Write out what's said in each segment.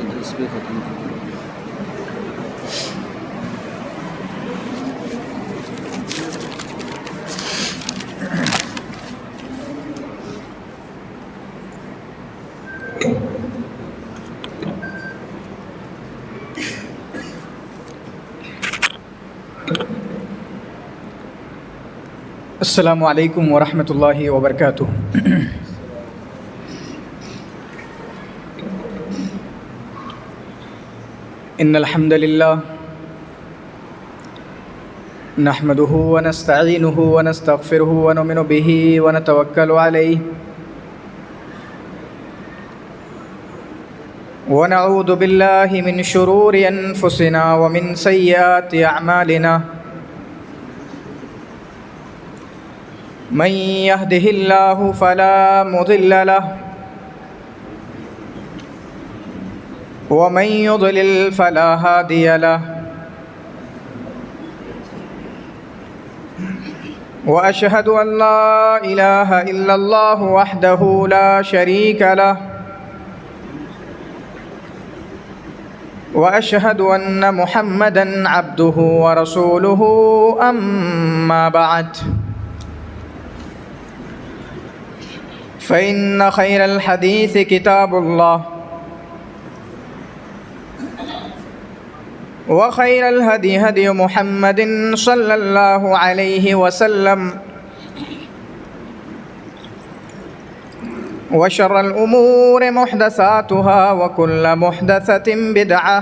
اس پہ ختم کر دو۔ السلام علیکم ورحمۃ اللہ وبرکاتہ۔ ان الحمد للہ نحمده ونستعینه ونستغفره ونؤمن به ونتوکل علیہ ونعوذ باللہ من شرور انفسنا ومن سیئات اعمالنا من يهده الله فلا مضل له ومن يضلل فلا هادي له وأشهد أن لا إله إلا الله وحده لا شريك له وأشهد أن محمدًا عبده ورسوله أما بعد فإن خير الحديث كتاب الله وخير الهدي هدي محمد صلى الله عليه وسلم وشر الأمور محدثاتها وكل محدثة بدعة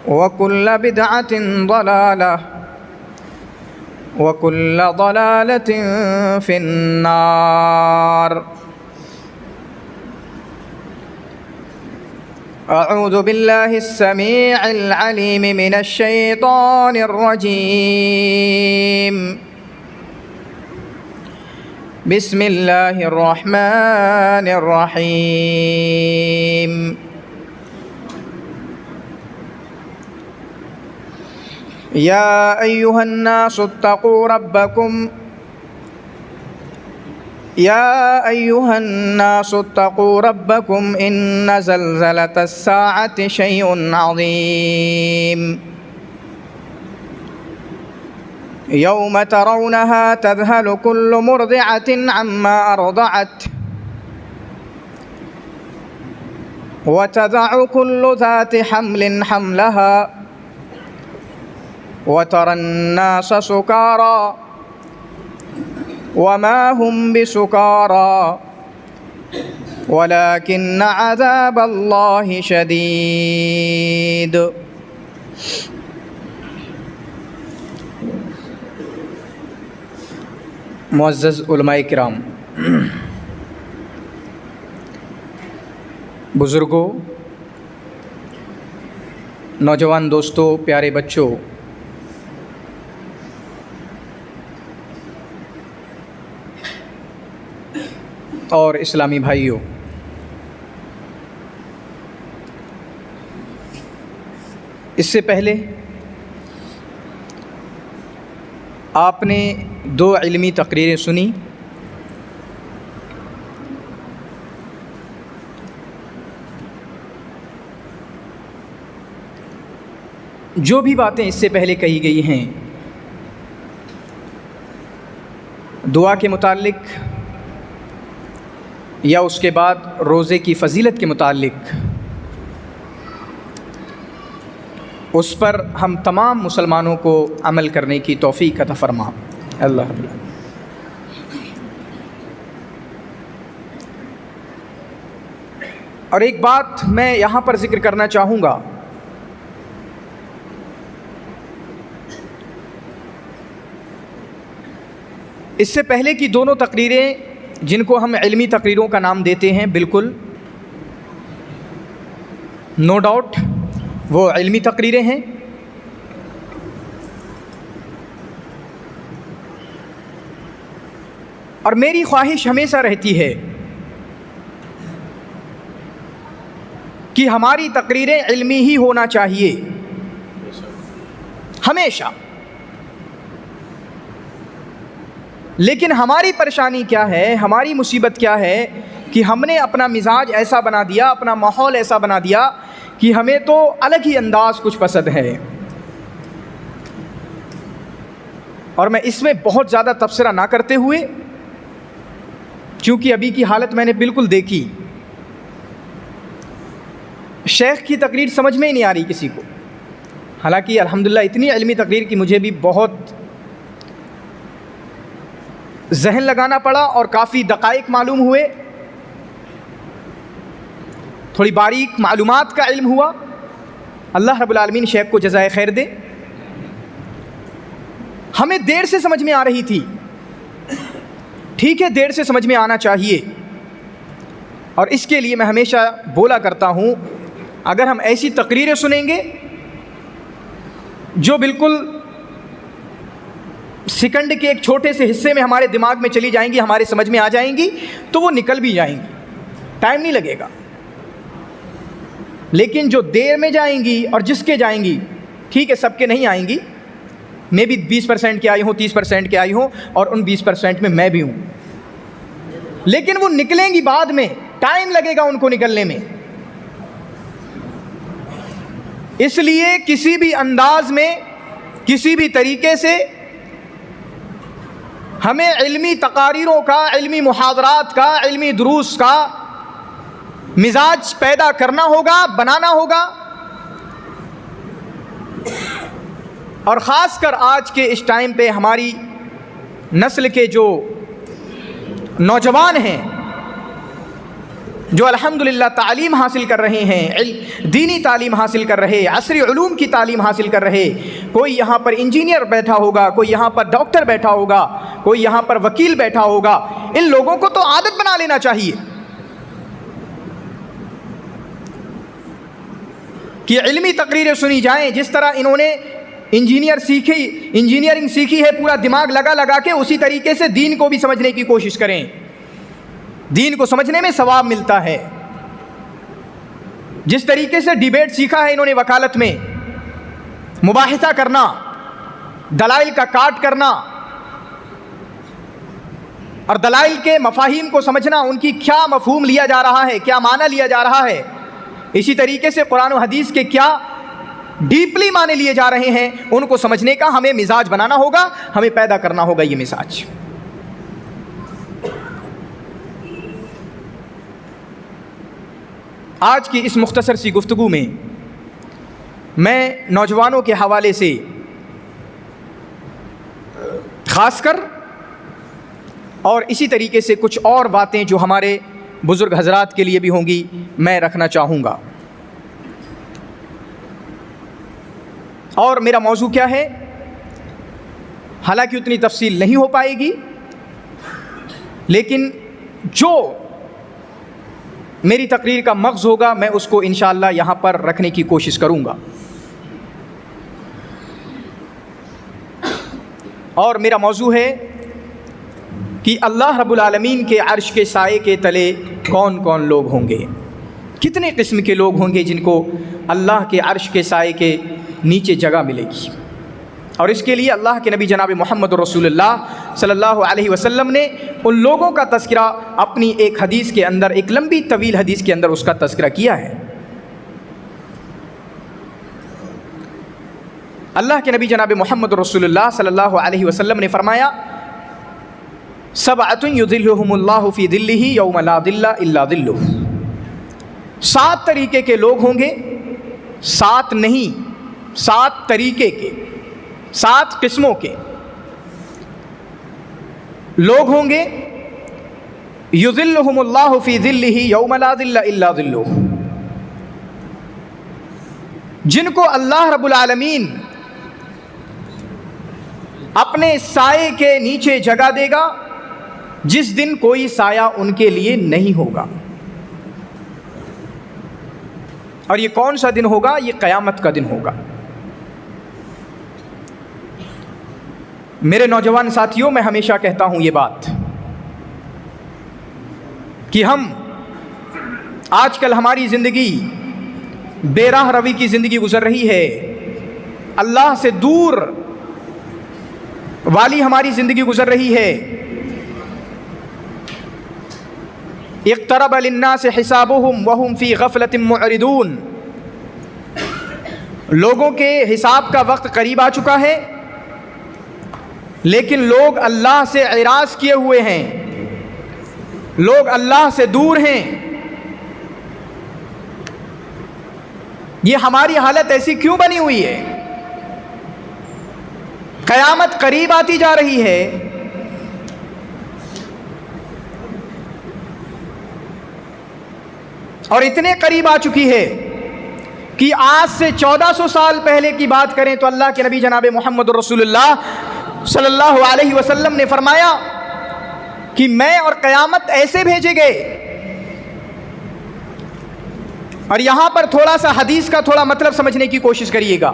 وكل بدعة ضلالة وكل ضلالة في النار۔ أعوذ بالله السميع العليم من الشيطان الرجيم، بسم الله الرحمن الرحيم۔ يا أيها الناس اتقوا ربكم إن زلزلة الساعة شيء عظيم، يوم ترونها تذهل كل مرضعة عما أرضعت وتضع كل ذات حمل حملها وترى الناس سكارى وما هم بسكارى ولكن عذاب الله شديد۔ معزز علماء کرام، بزرگوں، نوجوان دوستوں، پیارے بچوں، اور اسلامی بھائیوں، اس سے پہلے آپ نے دو علمی تقریریں سنی۔ جو بھی باتیں اس سے پہلے کہی گئی ہیں دعا کے متعلق یا اس کے بعد روزے کی فضیلت کے متعلق، اس پر ہم تمام مسلمانوں کو عمل کرنے کی توفیق عطا فرما اللہ رب العالمین۔ اور ایک بات میں یہاں پر ذکر کرنا چاہوں گا، اس سے پہلے کی دونوں تقریریں جن کو ہم علمی تقریروں کا نام دیتے ہیں، بالکل نو ڈاؤٹ وہ علمی تقریریں ہیں، اور میری خواہش ہمیشہ رہتی ہے کہ ہماری تقریریں علمی ہی ہونا چاہیے ہمیشہ۔ لیکن ہماری پریشانی کیا ہے، ہماری مصیبت کیا ہے کہ ہم نے اپنا مزاج ایسا بنا دیا، اپنا ماحول ایسا بنا دیا کہ ہمیں تو الگ ہی انداز کچھ پسند ہے. اور میں اس میں بہت زیادہ تبصرہ نہ کرتے ہوئے، چونکہ ابھی کی حالت میں نے بالکل دیکھی، شیخ کی تقریر سمجھ میں ہی نہیں آ رہی کسی کو. حالانکہ الحمدللہ اتنی علمی تقریر کی مجھے بھی بہت ذہن لگانا پڑا اور کافی دقائق معلوم ہوئے، تھوڑی باریک معلومات کا علم ہوا. اللہ رب العالمین شیخ کو جزائے خیر دے. ہمیں دیر سے سمجھ میں آ رہی تھی، ٹھیک ہے دیر سے سمجھ میں آنا چاہیے، اور اس کے لیے میں ہمیشہ بولا کرتا ہوں اگر ہم ایسی تقریریں سنیں گے جو بالکل سیکنڈ کے ایک چھوٹے سے حصے میں ہمارے دماغ میں چلی جائیں گی، ہمارے سمجھ میں آ جائیں گی، تو وہ نکل بھی جائیں گی، ٹائم نہیں لگے گا. لیکن جو دیر میں جائیں گی اور جس کے جائیں گی، ٹھیک ہے سب کے نہیں آئیں گی، میں بھی 20% کے آئی ہوں، 30% کے آئی ہوں، اور ان 20% میں میں بھی ہوں، لیکن وہ نکلیں گی بعد میں، ٹائم لگے گا ان کو نکلنے میں. اس لیے کسی بھی انداز میں، کسی بھی طریقے سے ہمیں علمی تقاریروں کا، علمی محاضرات کا، علمی دروس کا مزاج پیدا کرنا ہوگا، بنانا ہوگا. اور خاص کر آج کے اس ٹائم پہ ہماری نسل کے جو نوجوان ہیں، جو الحمدللہ تعلیم حاصل کر رہے ہیں، دینی تعلیم حاصل کر رہے، عصری علوم کی تعلیم حاصل کر رہے، کوئی یہاں پر انجینئر بیٹھا ہوگا، کوئی یہاں پر ڈاکٹر بیٹھا ہوگا، کوئی یہاں پر وکیل بیٹھا ہوگا. ان لوگوں کو تو عادت بنا لینا چاہیے کہ علمی تقریریں سنی جائیں. جس طرح انہوں نے انجینئرنگ سیکھی ہے، پورا دماغ لگا کے اسی طریقے سے دین کو بھی سمجھنے کی کوشش کریں. دین کو سمجھنے میں ثواب ملتا ہے. جس طریقے سے ڈیبیٹ سیکھا ہے انہوں نے وکالت میں، مباحثہ کرنا، دلائل کا کاٹ کرنا اور دلائل کے مفاہیم کو سمجھنا، ان کی کیا مفہوم لیا جا رہا ہے، کیا معنی لیا جا رہا ہے. اسی طریقے سے قرآن و حدیث کے کیا ڈیپلی معنی لیے جا رہے ہیں، ان کو سمجھنے کا ہمیں مزاج بنانا ہوگا، ہمیں پیدا کرنا ہوگا یہ مزاج. آج کی اس مختصر سی گفتگو میں میں نوجوانوں کے حوالے سے خاص کر اور اسی طریقے سے کچھ اور باتیں جو ہمارے بزرگ حضرات کے لیے بھی ہوں گی میں رکھنا چاہوں گا. اور میرا موضوع کیا ہے، حالانکہ اتنی تفصیل نہیں ہو پائے گی، لیکن جو میری تقریر کا مغز ہوگا میں اس کو انشاءاللہ یہاں پر رکھنے کی کوشش کروں گا. اور میرا موضوع ہے کہ اللہ رب العالمین کے عرش کے سائے کے تلے کون کون لوگ ہوں گے، کتنے قسم کے لوگ ہوں گے جن کو اللہ کے عرش کے سائے کے نیچے جگہ ملے گی. اور اس کے لیے اللہ کے نبی جناب محمد رسول اللہ صلی اللہ علیہ وسلم نے ان لوگوں کا تذکرہ اپنی ایک حدیث کے اندر، ایک لمبی طویل حدیث کے اندر اس کا تذکرہ کیا ہے. اللہ کے نبی جناب محمد رسول اللہ صلی اللہ علیہ وسلم نے فرمایا، سبعۃ یظلھم اللہ فی ظلہ یوم لا ظل الا ظلہ. 7 طریقے کے لوگ ہوں گے، 7 نہیں، 7 طریقے کے، 7 قسموں کے لوگ ہوں گے. یظلھم اللہ فی ظلہ یوم لا ظل الا ظلہ، جن کو اللہ رب العالمین اپنے سائے کے نیچے جگہ دے گا جس دن کوئی سایہ ان کے لیے نہیں ہوگا. اور یہ کون سا دن ہوگا؟ یہ قیامت کا دن ہوگا. میرے نوجوان ساتھیوں، میں ہمیشہ کہتا ہوں یہ بات کہ ہم آج کل ہماری زندگی بے راہ روی کی زندگی گزر رہی ہے، اللہ سے دور والی ہماری زندگی گزر رہی ہے. اقترب للناس حسابهم وهم فی غفلۃ معرضون، لوگوں کے حساب کا وقت قریب آ چکا ہے لیکن لوگ اللہ سے اعراض کیے ہوئے ہیں، لوگ اللہ سے دور ہیں۔ یہ ہماری حالت ایسی کیوں بنی ہوئی ہے؟ قیامت قریب آتی جا رہی ہے، اور اتنے قریب آ چکی ہے کہ آج سے 1400 سال پہلے کی بات کریں تو اللہ کے نبی جناب محمد رسول اللہ صلی اللہ علیہ وسلم نے فرمایا کہ میں اور قیامت ایسے بھیجے گئے۔ اور یہاں پر تھوڑا سا حدیث کا تھوڑا مطلب سمجھنے کی کوشش کریے گا۔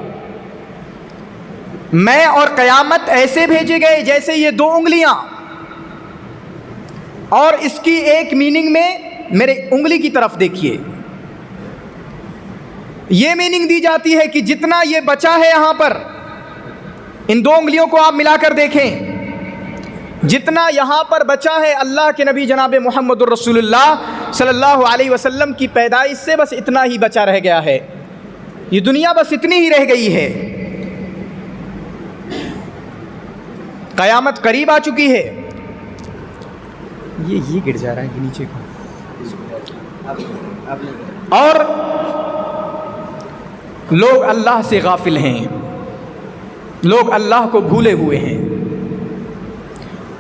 میں اور قیامت ایسے بھیجے گئے جیسے یہ دو انگلیاں، اور اس کی ایک میننگ میں میرے انگلی کی طرف دیکھیے، یہ میننگ دی جاتی ہے کہ جتنا یہ بچا ہے یہاں پر، ان دو انگلیوں کو آپ ملا کر دیکھیں، جتنا یہاں پر بچا ہے اللہ کے نبی جناب محمد الرسول اللہ صلی اللہ علیہ وسلم کی پیدائش سے بس اتنا ہی بچا رہ گیا ہے، یہ دنیا بس اتنی ہی رہ گئی ہے۔ قیامت قریب آ چکی ہے۔ یہ گر جا رہا ہے کہ نیچے کو، اور لوگ اللہ سے غافل ہیں، لوگ اللہ کو بھولے ہوئے ہیں۔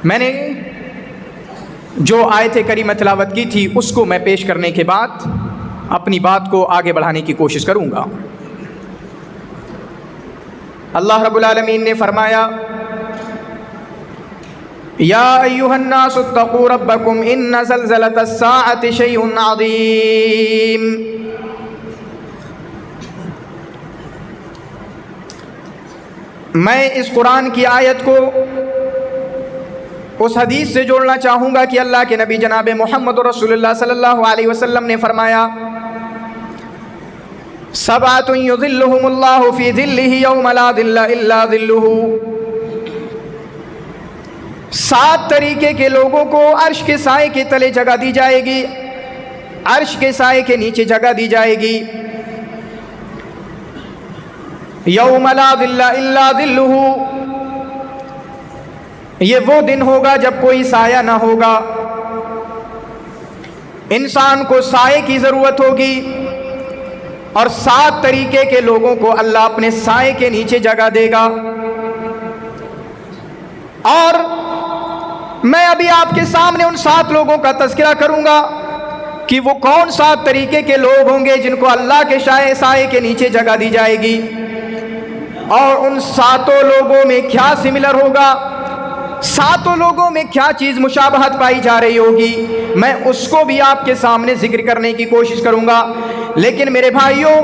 میں نے جو آیت کریمہ تلاوت کی تھی اس کو میں پیش کرنے کے بعد اپنی بات کو آگے بڑھانے کی کوشش کروں گا۔ اللہ رب العالمین نے فرمایا یا ایھا الناس اتقوا ربکم ان زلزلۃ الساعۃ شیء عظیم۔ میں اس قرآن کی آیت کو اس حدیث سے جوڑنا چاہوں گا کہ اللہ کے نبی جناب محمد رسول اللہ صلی اللہ علیہ وسلم نے فرمایا سبعۃ یظلھم اللہ فی ظلہ یوم لا ظل الا ظلہ، 7 طریقے کے لوگوں کو عرش کے سائے کے تلے جگہ دی جائے گی، عرش کے سائے کے نیچے جگہ دی جائے گی۔ یوم لا ظل الا ظلہ، یہ وہ دن ہوگا جب کوئی سایہ نہ ہوگا، انسان کو سائے کی ضرورت ہوگی، اور 7 طریقے کے لوگوں کو اللہ اپنے سائے کے نیچے جگہ دے گا۔ اور میں ابھی آپ کے سامنے ان 7 لوگوں کا تذکرہ کروں گا کہ وہ کون 7 طریقے کے لوگ ہوں گے جن کو اللہ کے سائے کے نیچے جگہ دی جائے گی، اور ان 7 لوگوں میں کیا سملر ہوگا، 7 لوگوں میں کیا چیز مشابہت پائی جا رہی ہوگی، میں اس کو بھی آپ کے سامنے ذکر کرنے کی کوشش کروں گا۔ لیکن میرے بھائیوں،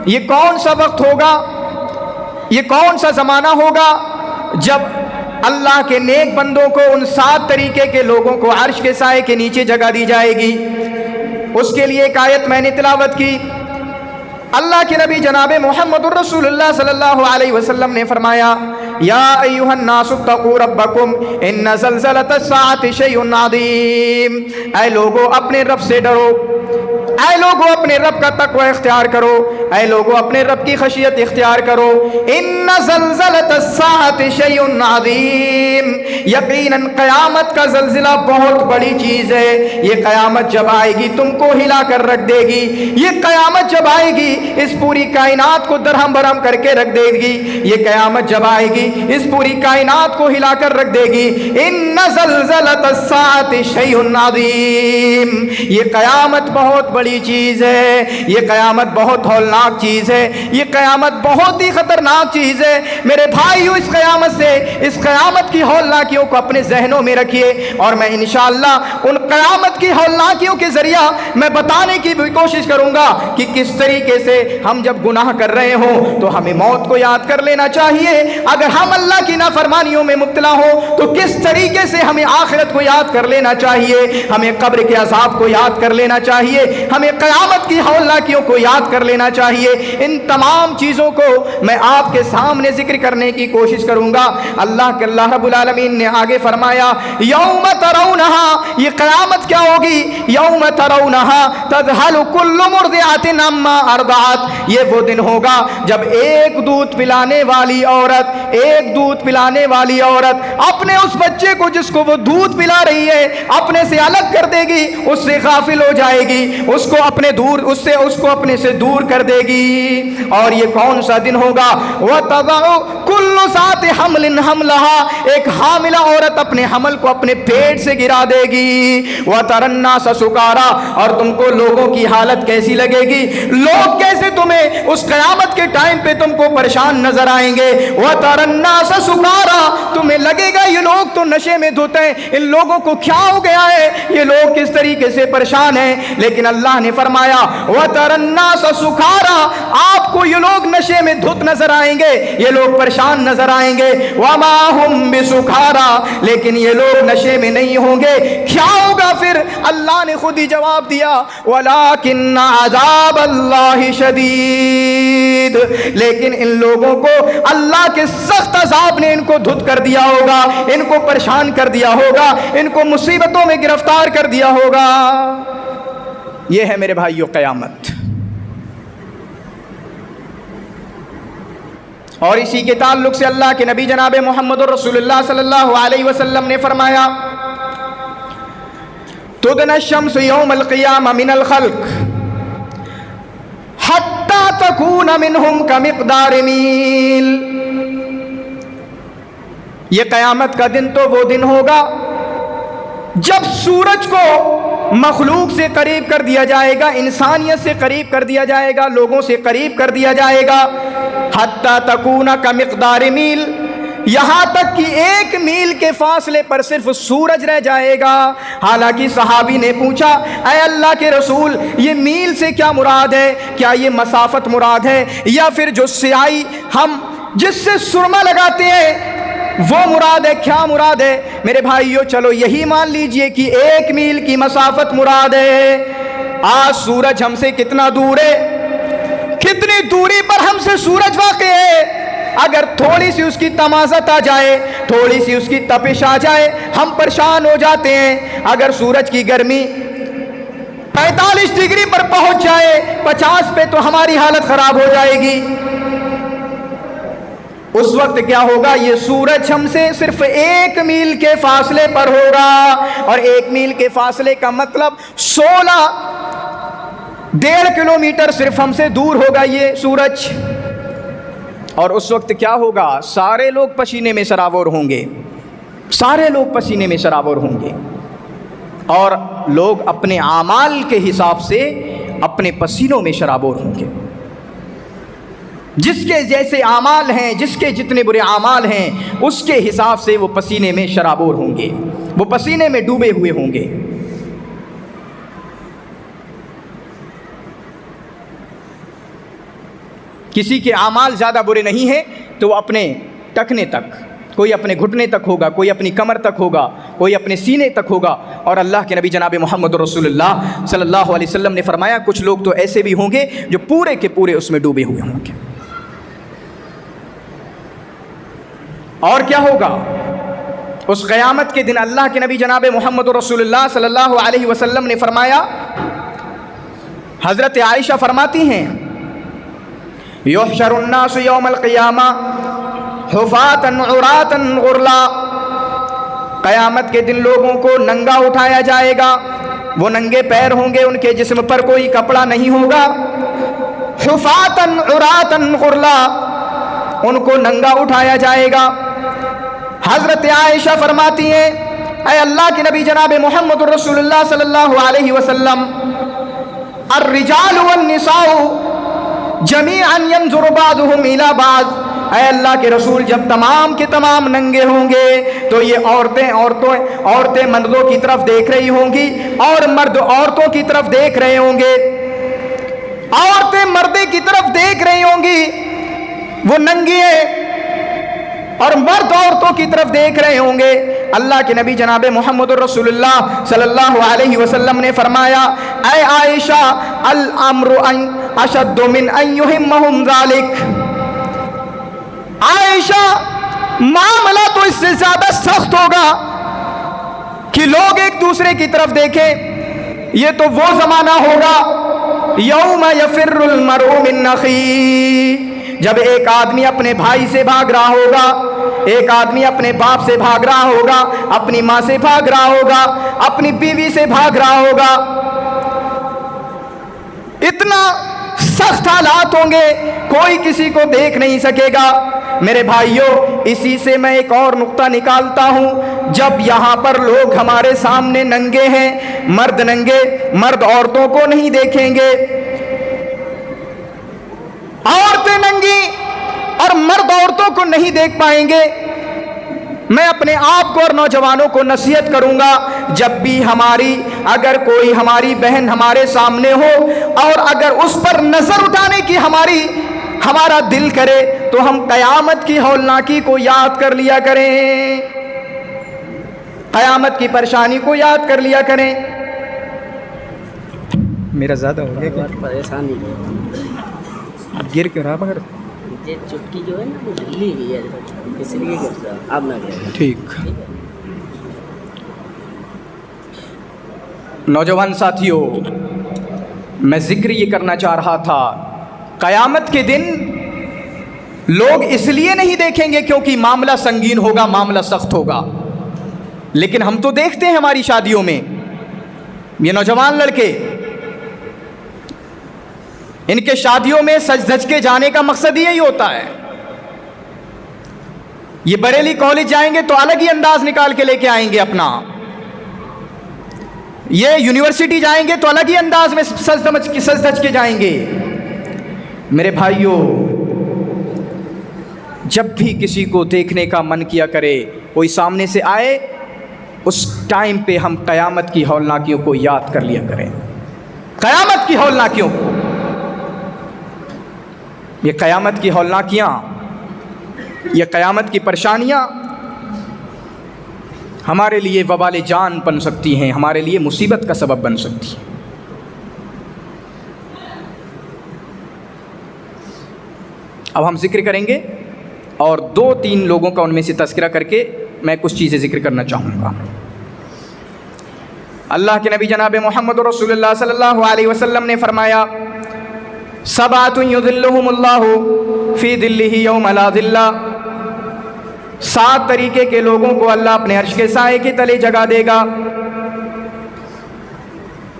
یہ کون سا وقت ہوگا، یہ کون سا زمانہ ہوگا جب اللہ کے نیک بندوں کو، ان 7 طریقے کے لوگوں کو عرش کے سائے کے نیچے جگہ دی جائے گی؟ اس کے لیے ایک آیت میں نے تلاوت کی۔ اللہ کے نبی جناب محمد الرسول اللہ صلی اللہ علیہ وسلم نے فرمایا یا ایھا الناس اتقوا ربکم ان زلزلۃ الساعۃ شیء عظیم، اے لوگو اپنے رب سے ڈرو، اے لوگو اپنے رب کا تقوی اختیار کرو، اے لوگو اپنے رب کی خشیت اختیار کرو۔ ان زلزلۃ الساعۃ شیء عظیم، یقیناً قیامت کا زلزلہ بہت بڑی چیز ہے، یہ قیامت جب آئے گی تم کو ہلا کر رکھ دے گی، یہ قیامت جب آئے گی اس پوری کائنات کو درہم برہم کر کے رکھ دے گی، یہ قیامت جب آئے گی اس پوری کائنات کو ہلا کر رکھ دے گی۔ ان زلزلۃ الساعۃ شیء عظیم، یہ قیامت بہت بڑی چیز ہے، یہ قیامت بہت ہولناک چیز ہے، یہ قیامت بہت ہی خطرناک چیز ہے۔ میرے بھائیو، اس قیامت سے، اس قیامت کی ہولناکیوں کو اپنے ذہنوں میں رکھیے، اور میں انشاءاللہ ان قیامت کی ہولناکیوں کے ذریعہ میں بتانے کی بھی کوشش کروں گا کہ کس طریقے سے ہم جب گناہ کر رہے ہوں تو ہمیں موت کو یاد کر لینا چاہیے، اگر ہم اللہ کی نافرمانیوں میں مبتلا ہوں تو کس طریقے سے ہمیں آخرت کو یاد کر لینا چاہیے، ہمیں قبر کے عذاب کو یاد کر لینا چاہیے، ہمیں قیامت کی ہولناکیوں کو یاد کر لینا چاہیے۔ ان تمام چیزوں کو میں آپ کے سامنے ذکر کرنے کی کوشش کروں گا۔ اللہ رب العالمین نے آگے فرمایا یوم ترونہا، یہ قیامت کیا ہوگی؟ ہوگی یوم ترونہا تذہل کل مرضعۃ عما ارضعت، یہ وہ دن ہوگا جب ایک دودھ پلانے والی عورت اپنے اس بچے کو جس کو وہ دودھ پلا رہی ہے اپنے سے الگ کر دے گی، اس سے غافل ہو جائے گی، اس کو اپنے سے دور کر دے گی۔ اور یہ کون سا دن ہوگا؟ وَتَضَعُ كُلُّ ذَاتِ حَمْلٍ حَمْلَهَا، ایک حاملہ عورت اپنے حمل کو اپنے پیٹ سے گرا دے گی۔ وَتَرَى النَّاسَ سُكَارَىٰ، اور تم کو لوگوں کی حالت کیسی لگے گی؟ لوگ کیسے تمہیں اس قیامت کے ٹائم پہ تم کو پریشان نظر آئیں گے۔ وَتَرَى النَّاسَ سُكَارَىٰ، تمہیں لگے گا یہ لوگ تو نشے میں دھت ہیں، ان لوگوں کو کیا ہو گیا ہے، یہ لوگ کس طریقے سے پریشان ہیں۔ لیکن اللہ نے فرمایا وَتَرَى النَّاسَ سُكَارَىٰ، آپ کو یہ لوگ نشے میں دھت نظر آئیں گے، یہ لوگ پریشان نظر آئیں گے۔ وَمَا هُمْ بِسُكَارَىٰ، لیکن یہ لوگ نشے میں نہیں ہوں گے۔ کیا ہوگا پھر؟ اللہ نے خود ہی جواب دیا وَلَٰكِنَّ عَذَابَ اللَّهِ شَدِيدٌ، لیکن ان لوگوں کو اللہ کے سخت عذاب نے ان کو دھت کر دیا ہوگا، ان کو پریشان کر دیا ہوگا، ان کو مصیبتوں میں گرفتار کر دیا ہوگا۔ یہ ہے میرے بھائیو قیامت۔ اور اسی کے تعلق سے اللہ کے نبی جناب محمد رسول اللہ صلی اللہ علیہ وسلم نے فرمایا تدنى الشمس يوم القيامة من الخلق حتى تكون منهم كمقدار میل، یہ قیامت کا دن تو وہ دن ہوگا جب سورج کو مخلوق سے قریب کر دیا جائے گا، انسانیت سے قریب کر دیا جائے گا، لوگوں سے قریب کر دیا جائے گا۔ حتی تکون کمقدار میل، یہاں تک کہ 1 میل کے فاصلے پر صرف سورج رہ جائے گا۔ حالانکہ صحابی نے پوچھا اے اللہ کے رسول یہ میل سے کیا مراد ہے؟ کیا یہ مسافت مراد ہے یا پھر جو سیاہی ہم جس سے سرما لگاتے ہیں وہ مراد ہے؟ کیا مراد ہے؟ میرے بھائیو چلو یہی مان لیجئے کہ 1 میل کی مسافت مراد ہے۔ آج سورج ہم سے کتنا دور ہے؟ کتنی دوری پر ہم سے سورج واقع ہے؟ اگر تھوڑی سی اس کی تمازت آ جائے، تھوڑی سی اس کی تپش آ جائے، ہم پریشان ہو جاتے ہیں۔ اگر سورج کی گرمی 45 ڈگری پر پہنچ جائے، 50 پہ، تو ہماری حالت خراب ہو جائے گی۔ اس وقت کیا ہوگا؟ یہ سورج ہم سے صرف 1 میل کے فاصلے پر ہوگا، اور 1 میل کے فاصلے کا مطلب 1.5 کلومیٹر صرف ہم سے دور ہوگا یہ سورج۔ اور اس وقت کیا ہوگا؟ سارے لوگ پسینے میں سرابور ہوں گے، سارے لوگ پسینے میں سرابور ہوں گے، اور لوگ اپنے اعمال کے حساب سے اپنے پسینوں میں سرابور ہوں گے۔ جس کے جیسے اعمال ہیں، جس کے جتنے برے اعمال ہیں، اس کے حساب سے وہ پسینے میں سرابور ہوں گے، وہ پسینے میں ڈوبے ہوئے ہوں گے۔ کسی کے اعمال زیادہ برے نہیں ہیں تو وہ اپنے ٹکنے تک، کوئی اپنے گھٹنے تک ہوگا، کوئی اپنی کمر تک ہوگا، کوئی اپنے سینے تک ہوگا۔ اور اللہ کے نبی جناب محمد رسول اللہ صلی اللہ علیہ وسلم نے فرمایا کچھ لوگ تو ایسے بھی ہوں گے جو پورے کے پورے اس میں ڈوبے ہوئے ہوں گے۔ اور کیا ہوگا اس قیامت کے دن؟ اللہ کے نبی جناب محمد رسول اللہ صلی اللہ علیہ وسلم نے فرمایا، حضرت عائشہ فرماتی ہیں یحشر الناس یوم القیامہ حفاۃ عراۃ غرلا، قیامت کے دن لوگوں کو ننگا اٹھایا جائے گا، وہ ننگے پیر ہوں گے، ان کے جسم پر کوئی کپڑا نہیں ہوگا۔ حفاۃ عراۃ غرلا، ان کو ننگا اٹھایا جائے گا۔ حضرت عائشہ فرماتی ہیں اے اللہ کے نبی جناب محمد رسول اللہ صلی اللہ علیہ وسلم، الرجال والنساء جمیعا ينظر بعضهم الى بعض، اے اللہ کے رسول جب تمام کے تمام ننگے ہوں گے تو یہ عورتیں مردوں کی طرف دیکھ رہی ہوں گی، اور مرد عورتوں کی طرف دیکھ رہے ہوں گے، عورتیں مردے کی طرف دیکھ رہی ہوں گی، وہ ننگی ہیں، اور مرد عورتوں کی طرف دیکھ رہے ہوں گے۔ اللہ کے نبی جناب محمد رسول اللہ صلی اللہ علیہ وسلم نے فرمایا اے عائشہ الامر اشد من ان یہمہم ذالک، عائشہ معاملہ تو اس سے زیادہ سخت ہوگا کہ لوگ ایک دوسرے کی طرف دیکھیں، یہ تو وہ زمانہ ہوگا یوم یفر المرء من اخیہ، جب ایک آدمی اپنے بھائی سے بھاگ رہا ہوگا، ایک آدمی اپنے باپ سے بھاگ رہا ہوگا، اپنی ماں سے بھاگ رہا ہوگا، اپنی بیوی سے بھاگ رہا ہوگا، اتنا سخت حالات ہوں گے، کوئی کسی کو دیکھ نہیں سکے گا۔ میرے بھائیوں، اسی سے میں ایک اور نقطہ نکالتا ہوں، جب یہاں پر لوگ ہمارے سامنے ننگے ہیں، مرد ننگے، مرد عورتوں کو نہیں دیکھیں گے، عورتیں ننگی اور مرد عورتوں کو نہیں دیکھ پائیں گے، میں اپنے آپ کو اور نوجوانوں کو نصیحت کروں گا، جب بھی اگر کوئی ہماری بہن ہمارے سامنے ہو اور اگر اس پر نظر اٹھانے کی ہمارا دل کرے تو ہم قیامت کی ہولناکی کو یاد کر لیا کریں، قیامت کی پریشانی کو یاد کر لیا کریں۔ میرا زیادہ ہو گیا کیا؟ پریشانی گر کے رہا مگر یہ چٹکی جو ہے نا وہ ڈھلی ہوئی ہے، اس لیے گرتا اب نہ گرے۔ ٹھیک۔ نوجوان ساتھیوں، میں ذکر یہ کرنا چاہ رہا تھا، قیامت کے دن لوگ اس لیے نہیں دیکھیں گے کیونکہ معاملہ سنگین ہوگا، معاملہ سخت ہوگا، لیکن ہم تو دیکھتے ہیں ہماری شادیوں میں یہ نوجوان لڑکے، ان کے شادیوں میں سج دھج کے جانے کا مقصد یہی ہوتا ہے۔ یہ بریلی کالج جائیں گے تو الگ ہی انداز نکال کے لے کے آئیں گے اپنا، یہ یونیورسٹی جائیں گے تو الگ ہی انداز میں سج دھج کے جائیں گے۔ میرے بھائیوں، جب بھی کسی کو دیکھنے کا من کیا کرے، کوئی سامنے سے آئے، اس ٹائم پہ ہم قیامت کی ہولناکیوں کو یاد کر لیا کریں، قیامت کی ہولناکیوں کو۔ یہ قیامت کی ہولناکیاں، یہ قیامت کی پریشانیاں ہمارے لیے وبال جان بن سکتی ہیں، ہمارے لیے مصیبت کا سبب بن سکتی ہیں۔ اب ہم ذکر کریں گے اور 2-3 لوگوں کا ان میں سے تذکرہ کر کے میں کچھ چیزیں ذکر کرنا چاہوں گا۔ اللہ کے نبی جناب محمد رسول اللہ صلی اللہ علیہ وسلم نے فرمایا، سبعۃ یظلھم اللہ فی ظلہ یوم لا ظل، 7 طریقے کے لوگوں کو اللہ اپنے عرش کے سائے کے تلے جگہ دے گا۔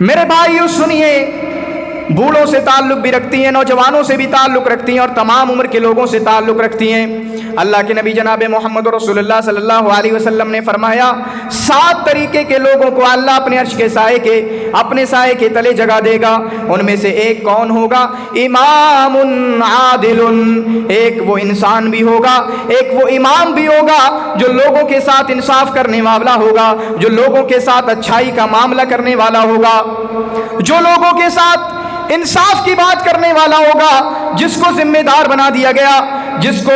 میرے بھائیو سنیے، بوڑھوں سے تعلق بھی رکھتی ہیں، نوجوانوں سے بھی تعلق رکھتی ہیں اور تمام عمر کے لوگوں سے تعلق رکھتی ہیں۔ اللہ کے نبی جناب محمد رسول اللہ صلی اللہ علیہ وسلم نے فرمایا، 7 طریقے کے لوگوں کو اللہ اپنے عرش کے اپنے سائے کے تلے جگہ دے گا۔ ان میں سے ایک کون ہوگا؟ امام عادل، ایک وہ انسان بھی ہوگا، ایک وہ امام بھی ہوگا جو لوگوں کے ساتھ انصاف کرنے والا ہوگا، جو لوگوں کے ساتھ اچھائی کا معاملہ کرنے والا ہوگا، جو لوگوں کے ساتھ انصاف کی بات کرنے والا ہوگا، جس کو ذمہ دار بنا دیا گیا، جس کو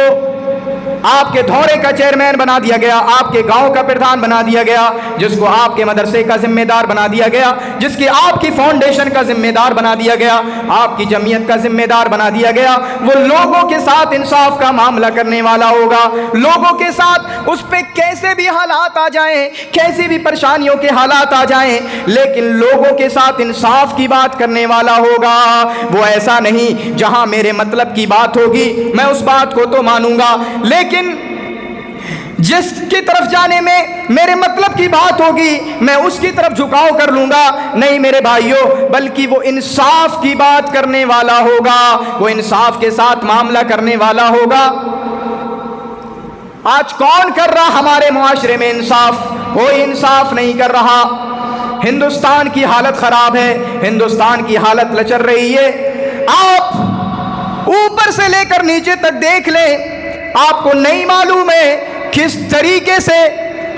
آپ کے دھورے کا چیئرمین بنا دیا گیا، آپ کے گاؤں کا پردھان بنا دیا گیا، جس کو آپ کے مدرسے کا ذمہ دار بنا دیا گیا، جس کی آپ کی فاؤنڈیشن کا ذمہ دار بنا دیا گیا، آپ کی جمعیت کا ذمہ دار بنا دیا گیا، وہ لوگوں کے ساتھ انصاف کا معاملہ کرنے والا ہوگا۔ لوگوں کے ساتھ اس پہ کیسے بھی حالات آ جائیں، کیسی بھی پریشانیوں کے حالات آ جائیں، لیکن لوگوں کے ساتھ انصاف کی بات کرنے والا ہوگا۔ وہ ایسا نہیں جہاں میرے مطلب کی بات ہوگی میں اس بات کو تو مانوں گا، لیکن جس کی طرف جانے میں میرے مطلب کی بات ہوگی میں اس کی طرف جھکاؤ کر لوں گا۔ نہیں میرے بھائیوں، بلکہ وہ انصاف کی بات کرنے والا ہوگا، وہ انصاف کے ساتھ معاملہ کرنے والا ہوگا۔ آج کون کر رہا ہمارے معاشرے میں انصاف؟ کوئی انصاف نہیں کر رہا۔ ہندوستان کی حالت خراب ہے، ہندوستان کی حالت لچر رہی ہے۔ آپ اوپر سے لے کر نیچے تک دیکھ لیں، آپ کو نہیں معلوم ہے کس طریقے سے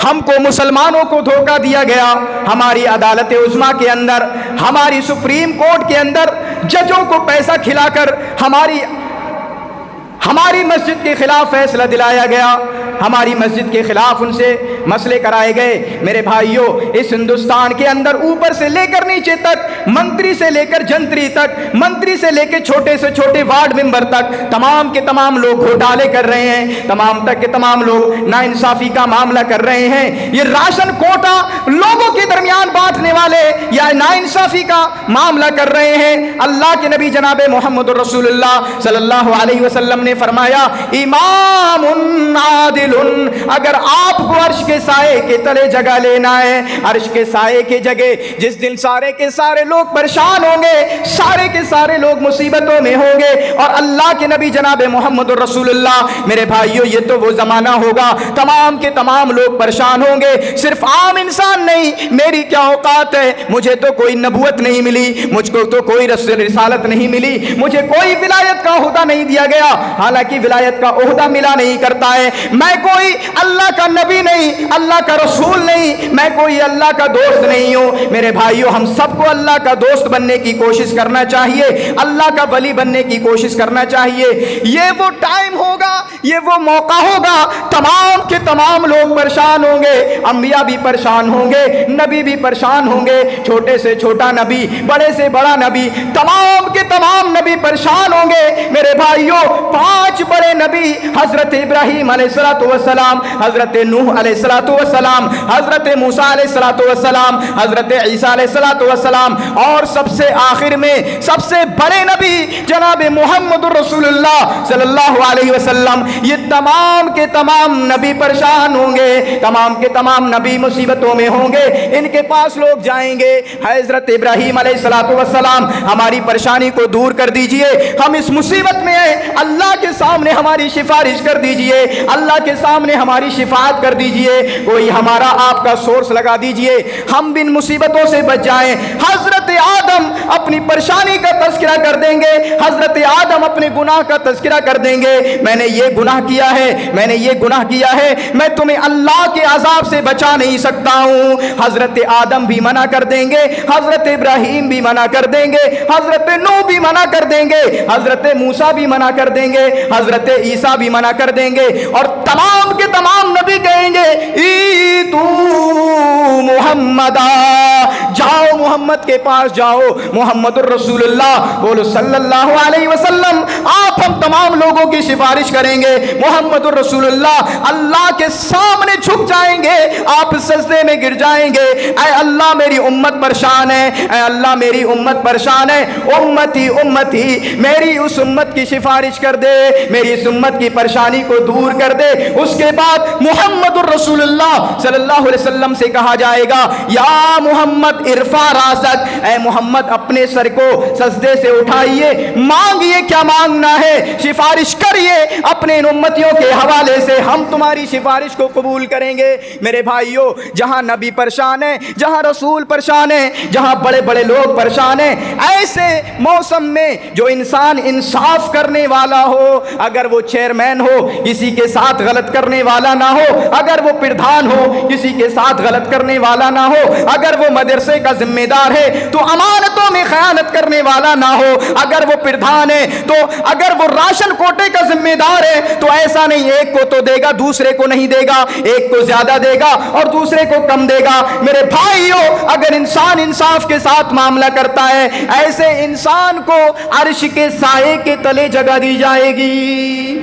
ہم کو مسلمانوں کو دھوکہ دیا گیا۔ ہماری عدالت عظمیٰ کے اندر، ہماری سپریم کورٹ کے اندر ججوں کو پیسہ کھلا کر ہماری مسجد کے خلاف فیصلہ دلایا گیا ہماری مسجد کے خلاف ان سے مسئلے کرائے گئے۔ میرے بھائیوں، اس ہندوستان کے اندر اوپر سے لے کر نیچے تک، منتری سے لے کر جنتری تک، منتری سے لے کے چھوٹے سے چھوٹے وارڈ ممبر تک، تمام کے تمام لوگ گھوٹالے کر رہے ہیں، تمام تک کے تمام لوگ ناانصافی کا معاملہ کر رہے ہیں۔ یہ راشن کوٹا لوگوں کے درمیان بانٹنے والے یا ناانصافی کا معاملہ کر رہے ہیں۔ اللہ کے نبی جناب محمد رسول اللہ صلی اللہ علیہ وسلم نے فرمایا، امام عادل، اگر آپ کو عرش کے سائے کے تلے جگہ لینا ہے، عرش کے سائے کے جگہ جس دن سارے کے سارے لوگ پریشان ہوں گے، سارے کے سارے لوگ مصیبتوں میں ہوں گے، اور اللہ کے نبی جناب محمد رسول اللہ، میرے بھائیوں یہ تو وہ زمانہ ہوگا تمام کے تمام لوگ پریشان ہوں گے۔ صرف عام انسان نہیں، میری کیا اوقات ہے، مجھے تو کوئی نبوت نہیں ملی، مجھ کو تو کوئی رسالت نہیں ملی، مجھے کوئی ولایت کا عہدہ نہیں دیا گیا، حالانکہ ولایت کا عہدہ ملا نہیں کرتا ہے، میں کوئی اللہ کا نبی نہیں، اللہ کا رسول نہیں، میں کوئی اللہ کا دوست نہیں ہوں۔ میرے بھائیوں، ہم سب کو اللہ کا دوست بننے کی کوشش کرنا چاہیے، اللہ کا ولی بننے کی کوشش کرنا چاہیے۔ یہ وہ ٹائم ہوگا، یہ وہ موقع ہوگا، تمام کے تمام لوگ پریشان ہوں گے، انبیاء بھی پریشان ہوں گے، نبی بھی پریشان ہوں گے، چھوٹے سے چھوٹا نبی، بڑے سے بڑا نبی، تمام کے تمام نبی پریشان ہوں گے۔ میرے بھائیوں، 5 بڑے نبی، حضرت ابراہیم علیہ السلام، حضرت نوح علیہ السلام، حضرت موسیٰ علیہ السلام، حضرت عیسیٰ علیہ السلام، اور سب سے آخر میں سب سے بڑے نبی جناب محمد رسول اللہ صلی اللہ علیہ وسلم، یہ تمام کے تمام نبی پریشان ہوں گے، تمام کے تمام نبی مصیبتوں میں ہوں گے۔ ان کے پاس لوگ جائیں گے، حضرت ابراہیم علیہ السلام، ہماری پریشانی کو دور کر دیجئے، ہم اس مصیبت میں ہیں، اللہ کے سامنے ہماری سفارش کر دیجئے، اللہ کے سامنے ہماری شفاعت کر دیجئے، کوئی ہمارا آپ کا سورس لگا دیجئے، ہم بن مصیبتوں سے بچ جائیں۔ حضرت آدم اپنی پریشانی کا تذکرہ کر دیں گے، حضرت آدم اپنے گناہ کا تذکرہ کر دیں گے، میں نے یہ گناہ کیا ہے، میں نے یہ گناہ کیا ہے، میں تمہیں اللہ کے عذاب سے بچا نہیں سکتا ہوں۔ حضرت آدم بھی منع کر دیں گے، حضرت ابراہیم بھی منع کر دیں گے، حضرت نوح بھی منع کر دیں گے، حضرت موسیٰ بھی منع کر دیں گے، حضرت عیسیٰ بھی منع کر دیں گے، اور تمام کے تمام نبی کہیں گے، ایتو محمدہ، جاؤ محمد کے پاس جاؤ، محمد الرسول اللہ بولو صلی اللہ علیہ وسلم، آپ ہم تمام لوگوں کی سفارش کریں گے۔ محمد الرسول اللہ اللہ کے سامنے جھک جائیں گے، آپ سجدے میں گر جائیں گے، اے اللہ میری امت پریشان ہے، اے اللہ میری امت پریشان ہے، امتی امتی، میری اس امت کی سفارش کر دے، میری اس امت کی پریشانی کو دور کر دے۔ اس کے بعد محمد الرسول اللہ صلی اللہ علیہ وسلم سے کہا جائے گا، یا محمد ارفع راسک، اے محمد اپنے سر کو سجدے سے اٹھائیے، مانگیے کیا مانگنا ہے، سفارش کریے اپنے ان امتیوں کے حوالے سے، ہم تمہاری سفارش کو قبول کریں گے۔ میرے بھائیوں، جہاں نبی پریشان ہیں، جہاں رسول پریشان ہیں، جہاں بڑے بڑے لوگ پریشان ہیں، ایسے موسم میں جو انسان انصاف کرنے والا ہو، اگر وہ چیئرمین ہو کسی کے ساتھ غلط کرنے والا نہ ہو، اگر وہ پردھان ہو کسی کے ساتھ غلط کرنے والا نہ ہو، اگر وہ مدرسے کا ذمہ دار ہے تو امانتوں میں خیانت کرنے والا نہ ہو، اگر وہ پردھان ہے تو اگر وہ راشن کوٹے کا ذمہ دار ہے تو ایسا نہیں ایک کو تو دے گا دوسرے کو نہیں دے گا، ایک کو زیادہ دے گا اور دوسرے کو کم دے گا۔ میرے بھائیوں، اگر انسان انصاف کے ساتھ معاملہ کرتا ہے، ایسے انسان کو عرش کے سائے کے تلے جگہ دی جائے گی۔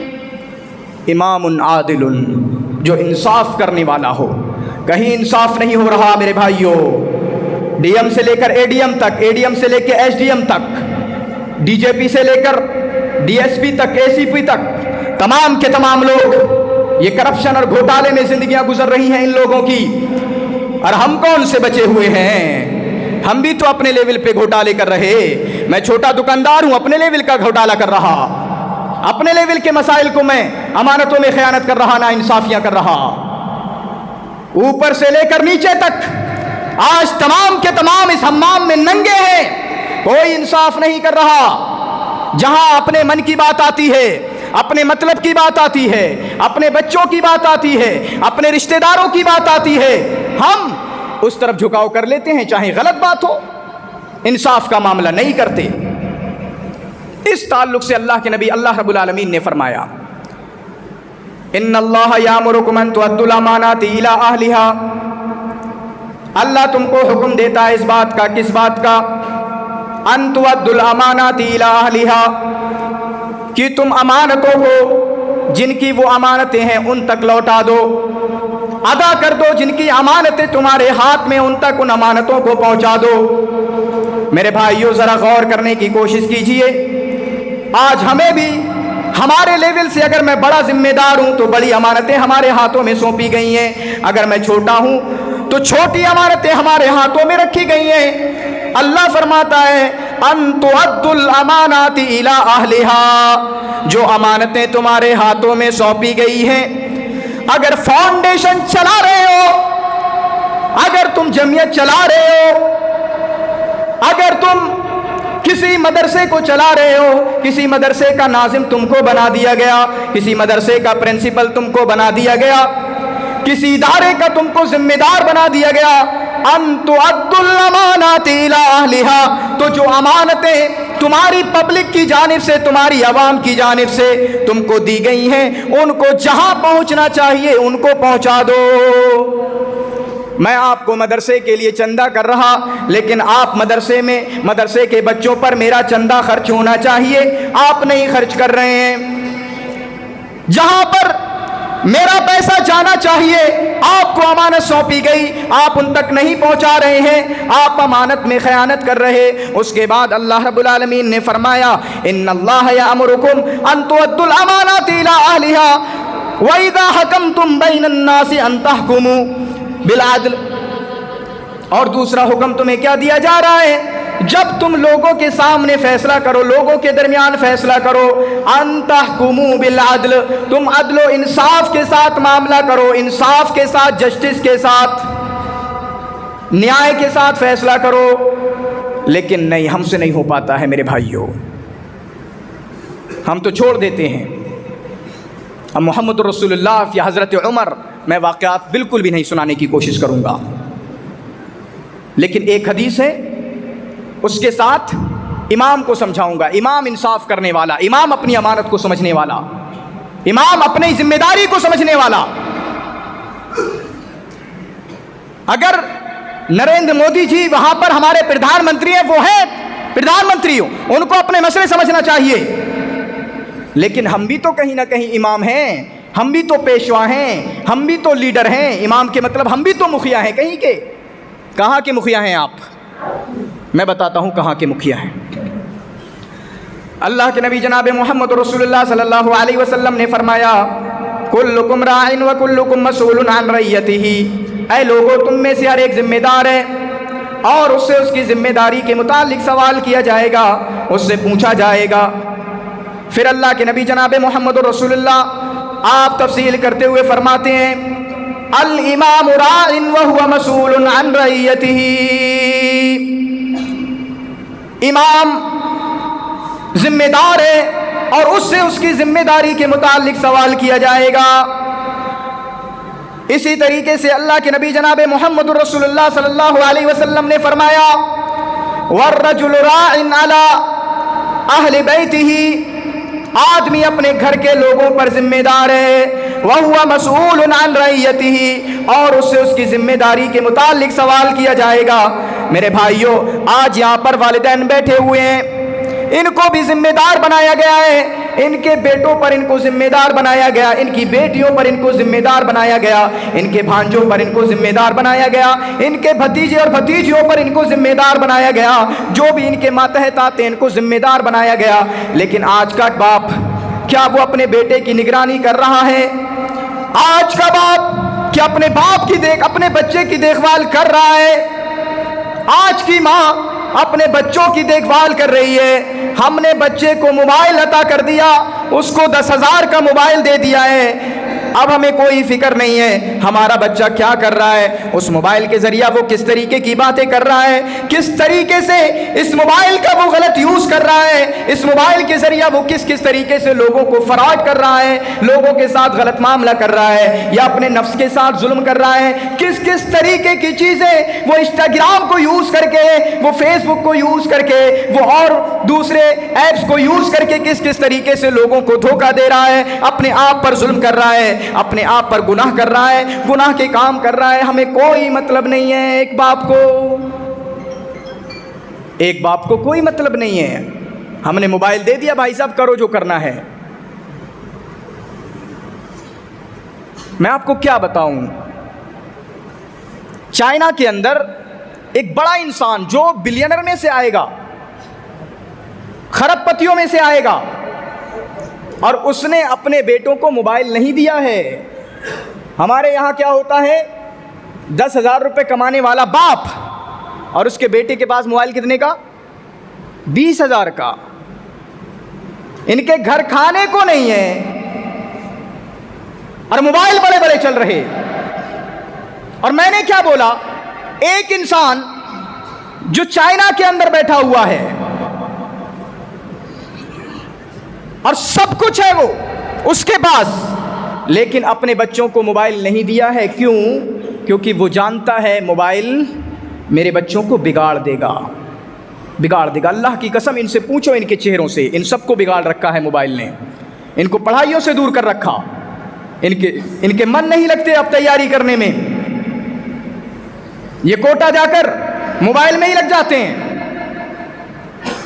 امام عادل، جو انصاف کرنے والا ہو، کہیں انصاف نہیں ہو رہا میرے بھائیوں، ڈی ایم سے لے کر اے ڈی ایم تک، اے ڈی ایم سے لے کے ایس ڈی ایم تک، ڈی جے پی سے لے کر ڈی ایس پی تک، اے سی پی تک، تمام کے تمام لوگ یہ کرپشن اور گھوٹالے میں زندگیاں گزر رہی ہیں ان لوگوں کی، اور ہم کون سے بچے ہوئے ہیں؟ ہم بھی تو اپنے لیول پہ گھوٹالے کر رہے، میں چھوٹا دکاندار ہوں، اپنے لیول کا گھوٹالہ کر رہا، اپنے لیول کے مسائل کو میں امانتوں میں خیانت کر رہا، نا انصافیاں کر رہا، اوپر سے لے کر نیچے تک آج تمام کے تمام اس حمام میں ننگے ہیں، کوئی انصاف نہیں کر رہا۔ جہاں اپنے من کی بات آتی ہے، اپنے مطلب کی بات آتی ہے، اپنے بچوں کی بات آتی ہے، اپنے رشتہ داروں کی بات آتی ہے، ہم اس طرف جھکاؤ کر لیتے ہیں، چاہے غلط بات ہو، انصاف کا معاملہ نہیں کرتے۔ اس تعلق سے اللہ کے نبی اللہ رب العالمین نے فرمایا، ان اللہ یامرکم ان تؤدوا الامانات الی اہلھا، اللہ تم کو حکم دیتا ہے اس بات کا، کس بات کا؟ ان تؤدوا الامانات الی اہلھا، کہ تم امانتوں کو، جن کی وہ امانتیں ہیں، ان تک لوٹا دو، ادا کر دو، جن کی امانتیں تمہارے ہاتھ میں ان تک ان امانتوں کو پہنچا دو۔ میرے بھائیوں ذرا غور کرنے کی کوشش کیجئے، آج ہمیں بھی ہمارے لیول سے اگر میں بڑا ذمہ دار ہوں تو بڑی امانتیں ہمارے ہاتھوں میں سونپی گئی ہیں، اگر میں چھوٹا ہوں تو چھوٹی امانتیں ہمارے ہاتھوں میں رکھی گئی ہیں۔ اللہ فرماتا ہے ان تؤدوا الامانات الی اہلھا، جو امانتیں تمہارے ہاتھوں میں سونپی گئی ہیں، اگر فاؤنڈیشن چلا رہے ہو، اگر تم جمعیت چلا رہے ہو، اگر تم کسی مدرسے کو چلا رہے ہو، کسی مدرسے کا ناظم تم کو بنا دیا گیا، کسی مدرسے کا پرنسپل تم کو بنا دیا گیا، کسی ادارے کا تم کو ذمہ دار بنا دیا گیا، ان تؤدوا الامانات الی اہلھا، تو جو امانتیں تمہاری پبلک کی جانب سے، تمہاری عوام کی جانب سے تم کو دی گئی ہیں، ان کو جہاں پہنچنا چاہیے ان کو پہنچا دو۔ میں آپ کو مدرسے کے لیے چندہ کر رہا، لیکن آپ مدرسے میں، مدرسے کے بچوں پر میرا چندہ خرچ ہونا چاہیے، آپ نہیں خرچ کر رہے ہیں۔ جہاں پر میرا پیسہ جانا چاہیے، آپ کو امانت سونپی گئی، آپ ان تک نہیں پہنچا رہے ہیں، آپ امانت میں خیانت کر رہے۔ اس کے بعد اللہ رب العالمین نے فرمایا ان اللہ یأمرکم ان تؤدوا الامانات الی اہلھا وَإِذَا حَكَمْتُمْ بَيْنَ النَّاسِ أَن تَحْكُمُوا بالعدل، اور دوسرا حکم تمہیں کیا دیا جا رہا ہے؟ جب تم لوگوں کے سامنے فیصلہ کرو، لوگوں کے درمیان فیصلہ کرو، ان تحکموا بالعدل، تم عدل و انصاف کے ساتھ معاملہ کرو، انصاف کے ساتھ، جسٹس کے ساتھ، نیائے کے ساتھ فیصلہ کرو۔ لیکن نہیں، ہم سے نہیں ہو پاتا ہے میرے بھائیوں، ہم تو چھوڑ دیتے ہیں۔ اب محمد رسول اللہ یا حضرت عمر، میں واقعات بالکل بھی نہیں سنانے کی کوشش کروں گا، لیکن ایک حدیث ہے، اس کے ساتھ امام کو سمجھاؤں گا، امام انصاف کرنے والا، امام اپنی امانت کو سمجھنے والا، امام اپنی ذمہ داری کو سمجھنے والا۔ اگر نریندر مودی جی وہاں پر ہمارے پردھان منتری ہیں، وہ ہیں پردھان منتری، ان کو اپنے مسئلے سمجھنا چاہیے، لیکن ہم بھی تو کہیں نہ کہیں امام ہیں، ہم بھی تو پیشوا ہیں، ہم بھی تو لیڈر ہیں۔ امام کے مطلب ہم بھی تو مکھیا ہیں کہیں کے۔ کہاں کے مکھیا ہیں آپ؟ میں بتاتا ہوں کہاں کے مکھیا ہیں۔ اللہ کے نبی جناب محمد رسول اللہ صلی اللہ علیہ وسلم نے فرمایا کلکم راع و کلکم مسئول عن رعیتہ، اے لوگوں تم میں سے ہر ایک ذمہ دار ہے اور اس سے اس کی ذمہ داری کے متعلق سوال کیا جائے گا، اس سے پوچھا جائے گا۔ پھر اللہ کے نبی جناب محمد رسول اللہ آپ تفصیل کرتے ہوئے فرماتے ہیں الامام راع وهو مسئول عن رعیتہ، امام ذمہ دار ہے اور اس سے اس کی ذمہ داری کے متعلق سوال کیا جائے گا۔ اسی طریقے سے اللہ کے نبی جناب محمد رسول اللہ صلی اللہ علیہ وسلم نے فرمایا والرجل راع علی اہل بیتہ، آدمی اپنے گھر کے لوگوں پر ذمہ دار ہے، وَهُوَ مَسْئُولٌ عَنْ رَعِيَّتِهِ، اور اس سے اس کی ذمہ داری کے متعلق سوال کیا جائے گا۔ میرے بھائیوں، آج یہاں پر والدین بیٹھے ہوئے ہیں، ان کو بھی ذمہ دار بنایا گیا ہے، ان کے بیٹوں پر ان کو ذمہ دار بنایا گیا، ان کی بیٹیوں پر ان کو ذمہ دار بنایا گیا، ان کے بھانجوں پر ان کو ذمہ دار بنایا گیا، ان کے بھتیجے اور بھتیجیوں پر ان کو ذمہ دار بنایا گیا، جو بھی ان کے ماتحت آتے ہیں ان کو ذمہ دار بنایا گیا۔ لیکن آج کا باپ کیا وہ اپنے بیٹے کی نگرانی کر رہا ہے؟ آج کا باپ کیا اپنے باپ کی اپنے بچے کی دیکھ بھال کر رہا ہے؟ آج کی ماں اپنے بچوں کی دیکھ بھال کر رہی ہے۔ ہم نے بچے کو موبائل عطا کر دیا، اس کو 10,000 کا موبائل دے دیا ہے، اب ہمیں کوئی فکر نہیں ہے ہمارا بچہ کیا کر رہا ہے، اس موبائل کے ذریعہ وہ کس طریقے کی باتیں کر رہا ہے، کس طریقے سے اس موبائل کا وہ غلط یوز کر رہا ہے، اس موبائل کے ذریعہ وہ کس طریقے سے لوگوں کو فراڈ کر رہا ہے، لوگوں کے ساتھ غلط معاملہ کر رہا ہے یا اپنے نفس کے ساتھ ظلم کر رہا ہے، کس طریقے کی چیزیں وہ انسٹاگرام کو یوز کر کے، وہ فیس بک کو یوز کر کے، وہ اور دوسرے ایپس کو یوز کر کے کس طریقے سے لوگوں کو دھوکہ دے رہا ہے، اپنے آپ پر ظلم کر رہا ہے، اپنے آپ پر گناہ کر رہا ہے، گناہ کے کام کر رہا ہے۔ ہمیں کوئی مطلب نہیں ہے ایک باپ کو کوئی مطلب نہیں ہے، ہم نے موبائل دے دیا، بھائی صاحب کرو جو کرنا ہے۔ میں آپ کو کیا بتاؤں، چائنا کے اندر ایک بڑا انسان جو بلینر میں سے آئے گا، خرب پتیوں میں سے آئے گا، اور اس نے اپنے بیٹوں کو موبائل نہیں دیا ہے۔ ہمارے یہاں کیا ہوتا ہے، 10,000 روپے کمانے والا باپ اور اس کے بیٹے کے پاس موبائل کتنے کا، 20,000 کا، ان کے گھر کھانے کو نہیں ہے اور موبائل بڑے بڑے چل رہے۔ اور میں نے کیا بولا، ایک انسان جو چائنا کے اندر بیٹھا ہوا ہے اور سب کچھ ہے وہ اس کے پاس، لیکن اپنے بچوں کو موبائل نہیں دیا ہے۔ کیوں؟ کیونکہ وہ جانتا ہے موبائل میرے بچوں کو بگاڑ دے گا۔ اللہ کی قسم، ان سے پوچھو، ان کے چہروں سے، ان سب کو بگاڑ رکھا ہے موبائل نے، ان کو پڑھائیوں سے دور کر رکھا، ان کے من نہیں لگتے اب تیاری کرنے میں، یہ کوٹا جا کر موبائل میں ہی لگ جاتے ہیں،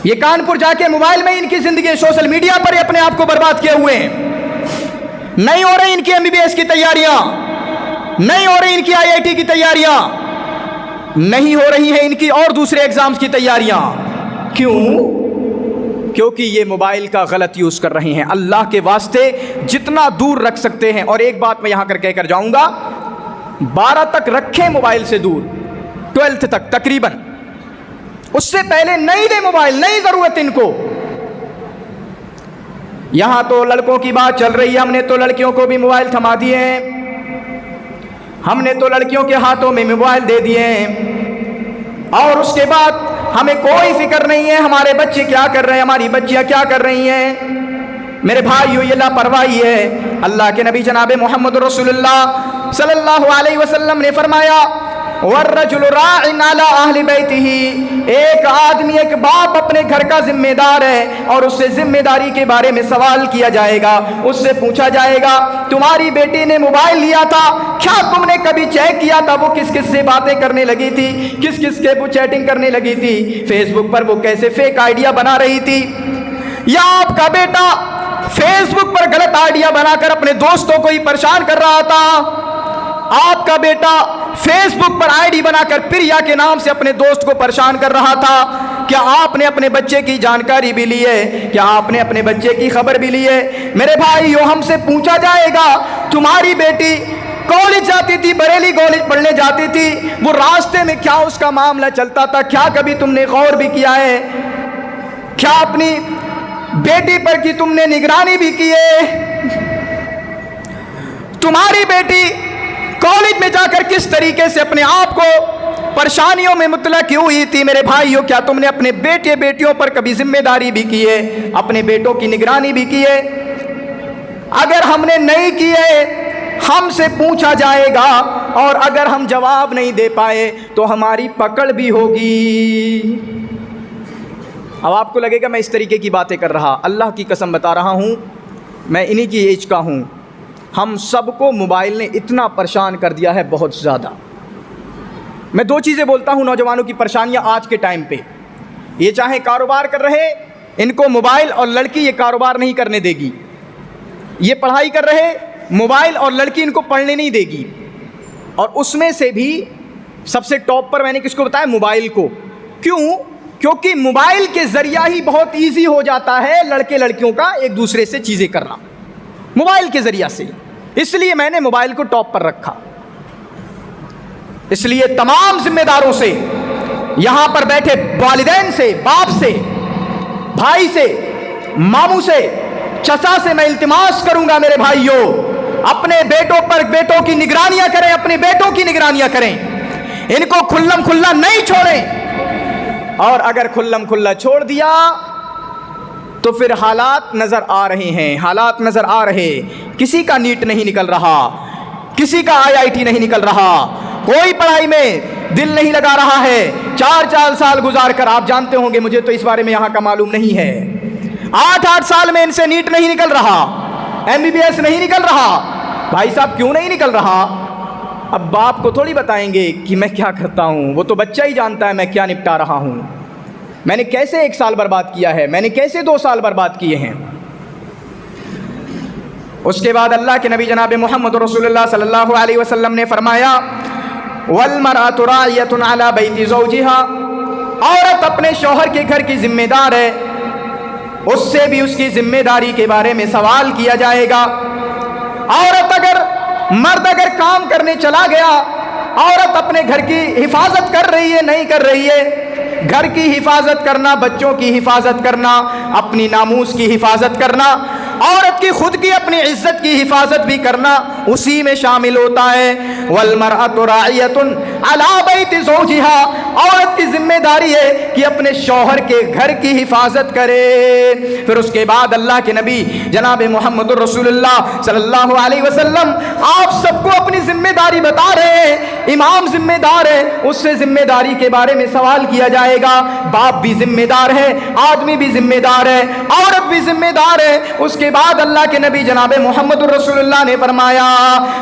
یہ کانپور جا کے موبائل میں ان کی زندگی، سوشل میڈیا پر اپنے آپ کو برباد کیے ہوئے ہیں۔ نہیں ہو رہی ان کی MBBS کی تیاریاں، نہیں ہو رہی ان کی IIT کی تیاریاں، نہیں ہو رہی ہیں ان کی اور دوسرے ایگزامز کی تیاریاں۔ کیوں؟ کیونکہ یہ موبائل کا غلط یوز کر رہے ہیں۔ اللہ کے واسطے جتنا دور رکھ سکتے ہیں، اور ایک بات میں یہاں کہہ کر جاؤں گا، 12 تک رکھیں موبائل سے دور، 12 تک تقریباً، اس سے پہلے نہیں دے موبائل، نہیں ضرورت ان کو۔ یہاں تو لڑکوں کی بات چل رہی ہے، ہم نے تو لڑکیوں کو بھی موبائل تھما دیے ہیں، ہم نے تو لڑکیوں کے ہاتھوں میں موبائل دے دیے ہیں، اور اس کے بعد ہمیں کوئی فکر نہیں ہے ہمارے بچے کیا کر رہے ہیں، ہماری بچیاں کیا کر رہی ہیں۔ میرے بھائیو، یہ لاپرواہی ہے۔ اللہ کے نبی جناب محمد رسول اللہ صلی اللہ علیہ وسلم نے فرمایا، وَالرَّجُلُ رَاعٍ عَلَىٰ أَهْلِ بَيْتِهِ، ایک آدمی، ایک باپ اپنے گھر کا ذمہ دار ہے، اور اس سے ذمہ داری کے بارے میں سوال کیا جائے گا، اس سے پوچھا جائے گا، تمہاری بیٹی نے موبائل لیا تھا، کیا تم نے کبھی چیک کیا تھا وہ کس کس سے باتیں کرنے لگی تھی، کس کس کے وہ چیٹنگ کرنے لگی تھی، فیس بک پر وہ کیسے فیک آئیڈیا بنا رہی تھی، یا آپ کا بیٹا فیس بک پر غلط آئیڈیا بنا کر اپنے دوستوں کو ہی پریشان کر رہا تھا، آپ کا بیٹا face book per I D بنا کر پریا کے نام سے اپنے دوست کو پریشان کر رہا تھا، کیا آپ نے اپنے بچے کی جانکاری بھی لی ہے؟ کیا آپ نے اپنے بچے کی خبر بھی لی ہے؟ میرے بھائیو، ہم سے پوچھا جائے گا، تمہاری بیٹی کالج جاتی تھی، بریلی کالج پڑھنے جاتی تھی، وہ راستے میں کیا اس کا معاملہ چلتا تھا، کیا کبھی تم نے غور بھی کیا ہے؟ کیا اپنی بیٹی پر کی تم نے نگرانی بھی کی ہے؟ تمہاری بیٹی کالج میں جا کر کس طریقے سے اپنے آپ کو پریشانیوں میں مبتلا کیوں ہوئی تھی؟ میرے بھائیوں، کیا تم نے اپنے بیٹے بیٹیوں پر کبھی ذمہ داری بھی کی ہے، اپنے بیٹوں کی نگرانی بھی کی ہے؟ اگر ہم نے نہیں کی ہے، ہم سے پوچھا جائے گا، اور اگر ہم جواب نہیں دے پائے تو ہماری پکڑ بھی ہوگی۔ اب آپ کو لگے گا میں اس طریقے کی باتیں کر رہا، اللہ کی قسم بتا رہا ہوں، میں انہی کی ایج کا ہوں۔ ہم سب کو موبائل نے اتنا پریشان کر دیا ہے، بہت زیادہ۔ میں دو چیزیں بولتا ہوں نوجوانوں کی پریشانیاں آج کے ٹائم پہ، یہ چاہے کاروبار کر رہے، ان کو موبائل اور لڑکی یہ کاروبار نہیں کرنے دے گی، یہ پڑھائی کر رہے، موبائل اور لڑکی ان کو پڑھنے نہیں دے گی، اور اس میں سے بھی سب سے ٹاپ پر میں نے کس کو بتایا؟ موبائل کو۔ کیوں؟ کیونکہ موبائل کے ذریعہ ہی بہت ایزی ہو جاتا ہے لڑکے لڑکیوں کا ایک دوسرے سے چیزیں کرنا، موبائل کے ذریعہ سے، اس لیے میں نے موبائل کو ٹاپ پر رکھا۔ اس لیے تمام ذمہ داروں سے، یہاں پر بیٹھے والدین سے، باپ سے، بھائی سے، ماموں سے، چچا سے میں التماس کروں گا، میرے بھائیوں، اپنے بیٹوں کی نگرانیاں کریں، اپنے بیٹوں کی نگرانیاں کریں، ان کو کھلم کھلا نہیں چھوڑیں۔ اور اگر کھلم کھلا چھوڑ دیا تو پھر حالات نظر آ رہے ہیں، حالات نظر آ رہے، کسی کا نیٹ نہیں نکل رہا، کسی کا IIT نہیں نکل رہا، کوئی پڑھائی میں دل نہیں لگا رہا ہے، 4 سال گزار کر، آپ جانتے ہوں گے، مجھے تو اس بارے میں یہاں کا معلوم نہیں ہے، 8 سال میں ان سے نیٹ نہیں نکل رہا، MBBS نہیں نکل رہا۔ بھائی صاحب کیوں نہیں نکل رہا؟ اب باپ کو تھوڑی بتائیں گے کہ میں کیا کرتا ہوں، وہ تو بچہ ہی جانتا ہے میں کیا نپٹا رہا ہوں، میں نے کیسے 1 سال برباد کیا ہے، میں نے کیسے 2 سال برباد کیے ہیں۔ اس کے بعد اللہ کے نبی جناب محمد رسول اللہ صلی اللہ علیہ وسلم نے فرمایا وَالْمَرْأَةُ رَاعِيَةٌ عَلَى بَيْتِ زَوْجِهَا، عورت اپنے شوہر کے گھر کی ذمہ دار ہے، اس سے بھی اس کی ذمہ داری کے بارے میں سوال کیا جائے گا۔ مرد اگر کام کرنے چلا گیا، عورت اپنے گھر کی حفاظت کر رہی ہے نہیں کر رہی ہے، گھر کی حفاظت کرنا، بچوں کی حفاظت کرنا، اپنی ناموس کی حفاظت کرنا، عورت کی خود کی اپنی عزت کی حفاظت بھی کرنا اسی میں شامل ہوتا ہے۔ وَالْمَرْأَةُ رَاعِيَةٌ عَلَى بَيْتِ زَوْجِهَا، عورت کی ذمہ داری ہے کہ اپنے شوہر کے گھر کی حفاظت کرے۔ پھر اس کے بعد اللہ کے نبی جناب محمد رسول اللہ صلی اللہ علیہ وسلم آپ سب کو اپنی ذمہ داری بتا رہے ہیں۔ امام ذمہ دار ہے، اس سے ذمہ داری کے بارے میں سوال کیا جائے گا، باپ بھی ذمہ دار ہے، آدمی بھی ذمہ دار ہے، عورت بھی ذمہ دار ہے۔ اس کے بعد اللہ کے نبی جناب محمد رسول اللہ نے فرمایا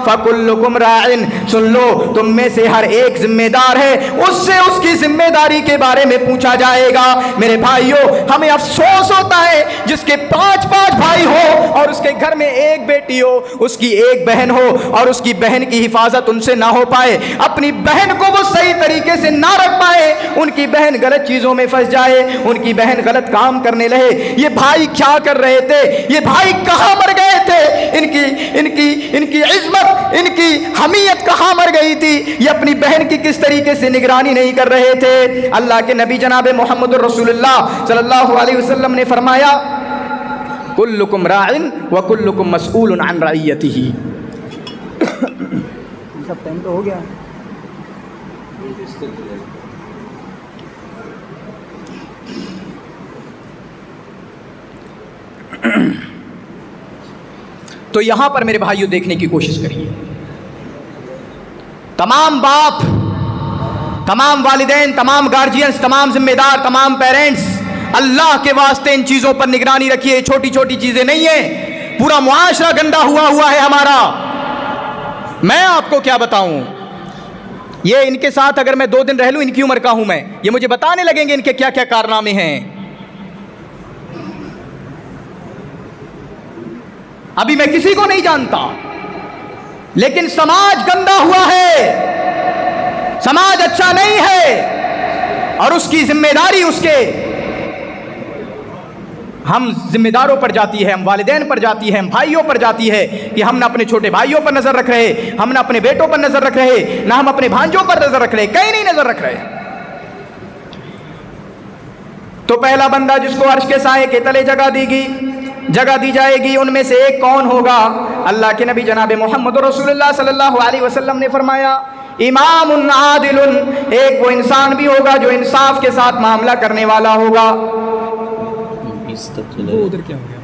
فَكُلُّكُمْ رَاعٍ، سن لو تم میں سے ہر ایک ذمہ دار ہے، اس سے اس کی ذمہ داری کے بارے میں پوچھا جائے گا۔ میرے بھائیوں، ہمیں افسوس ہوتا ہے جس کے 5 بھائی ہو اور اس کے گھر میں 1 بیٹی ہو، اس کی 1 بہن ہو اور اس کی بہن کی حفاظت ان سے نہ ہو پائے، اپنی بہن کو وہ صحیح طریقے سے نہ رکھ پائے، ان کی بہن غلط چیزوں میں پھنس جائے، ان کی بہن غلط کام کرنے لگے۔ یہ بھائی کیا کر رہے تھے؟ یہ بھائی کہاں مر گئے تھے؟ ان کی عظمت، ان کی حمیت کہاں مر گئی تھی؟ یہ اپنی بہن کی کس طریقے سے نگرانی نہیں کر رہے تھے؟ اللہ کے نبی جناب محمد رسول اللہ صلی اللہ علیہ وسلم نے فرمایا کلکم راعٍ وکلکم مسئول عن رعیتہ۔ سب ٹائم تو ہو گیا۔ تو یہاں پر میرے بھائیوں دیکھنے کی کوشش کریے، تمام باپ، تمام والدین، تمام گارجینز، تمام ذمہ دار، تمام پیرنٹس، اللہ کے واسطے ان چیزوں پر نگرانی رکھیے۔ چھوٹی چھوٹی چیزیں نہیں ہیں، پورا معاشرہ گندا ہوا ہے ہمارا۔ میں آپ کو کیا بتاؤں، یہ ان کے ساتھ اگر میں 2 دن رہ لوں، ان کی عمر کا ہوں میں، یہ مجھے بتانے لگیں گے ان کے کیا کیا کارنامے ہیں۔ ابھی میں کسی کو نہیں جانتا، لیکن سماج گندا ہوا ہے، سماج اچھا نہیں ہے، اور اس کی ذمہ داری اس کے ہم ذمہ داروں پر جاتی ہے، ہم والدین پر جاتی ہے، ہم بھائیوں پر جاتی ہے کہ ہم نہ اپنے چھوٹے بھائیوں پر نظر رکھ رہے، ہم نہ اپنے بیٹوں پر نظر رکھ رہے، نہ ہم اپنے بھانجوں پر نظر رکھ رہے، کہیں نہیں نظر رکھ رہے۔ تو پہلا بندہ جس کو عرش کے سائے کے تلے جگہ دی جائے گی، ان میں سے ایک کون ہوگا؟ اللہ کے نبی جناب محمد رسول اللہ صلی اللہ علیہ وسلم نے فرمایا امام عادل، ایک وہ انسان بھی ہوگا جو انصاف کے ساتھ معاملہ کرنے والا ہوگا۔ ادھر کیا ہو گیا؟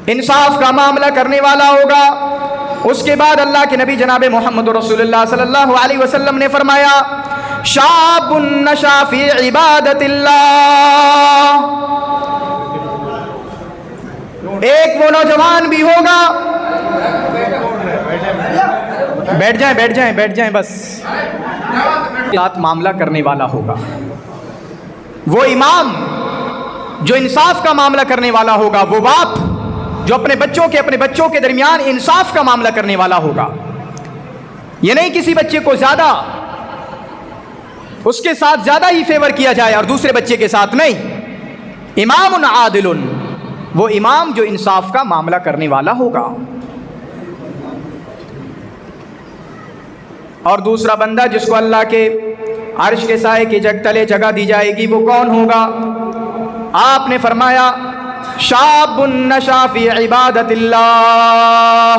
انصاف کا معاملہ کرنے والا ہوگا۔ اس کے بعد اللہ کے نبی جناب محمد رسول اللہ صلی اللہ علیہ وسلم نے فرمایا شاب نشا فی عبادت اللہ، ایک وہ نوجوان بھی ہوگا، بیٹھ جائیں بس، ساتھ معاملہ کرنے والا ہوگا، وہ امام جو انصاف کا معاملہ کرنے والا ہوگا، وہ باپ جو اپنے بچوں کے درمیان انصاف کا معاملہ کرنے والا ہوگا۔ یہ نہیں کسی بچے کو زیادہ اس کے ساتھ زیادہ ہی فیور کیا جائے اور دوسرے بچے کے ساتھ نہیں۔ امام عادل، وہ امام جو انصاف کا معاملہ کرنے والا ہوگا۔ اور دوسرا بندہ جس کو اللہ کے عرش کے سائے کے تلے جگہ دی جائے گی، وہ کون ہوگا؟ آپ نے فرمایا شاب نشا فی عبادت اللہ،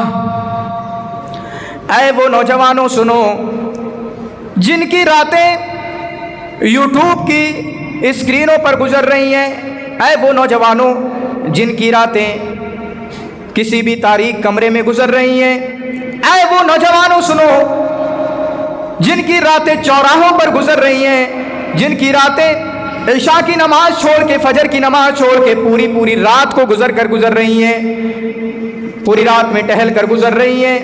اے وہ نوجوانوں سنو جن کی راتیں یوٹیوب کی اسکرینوں پر گزر رہی ہیں، اے وہ نوجوانوں جن کی راتیں کسی بھی تاریک کمرے میں گزر رہی ہیں، اے وہ نوجوانوں سنو جن کی راتیں چوراہوں پر گزر رہی ہیں، جن کی راتیں عشاء کی نماز چھوڑ کے فجر کی نماز چھوڑ کے پوری رات کو گزر رہی ہیں، پوری رات میں ٹہل کر گزر رہی ہیں۔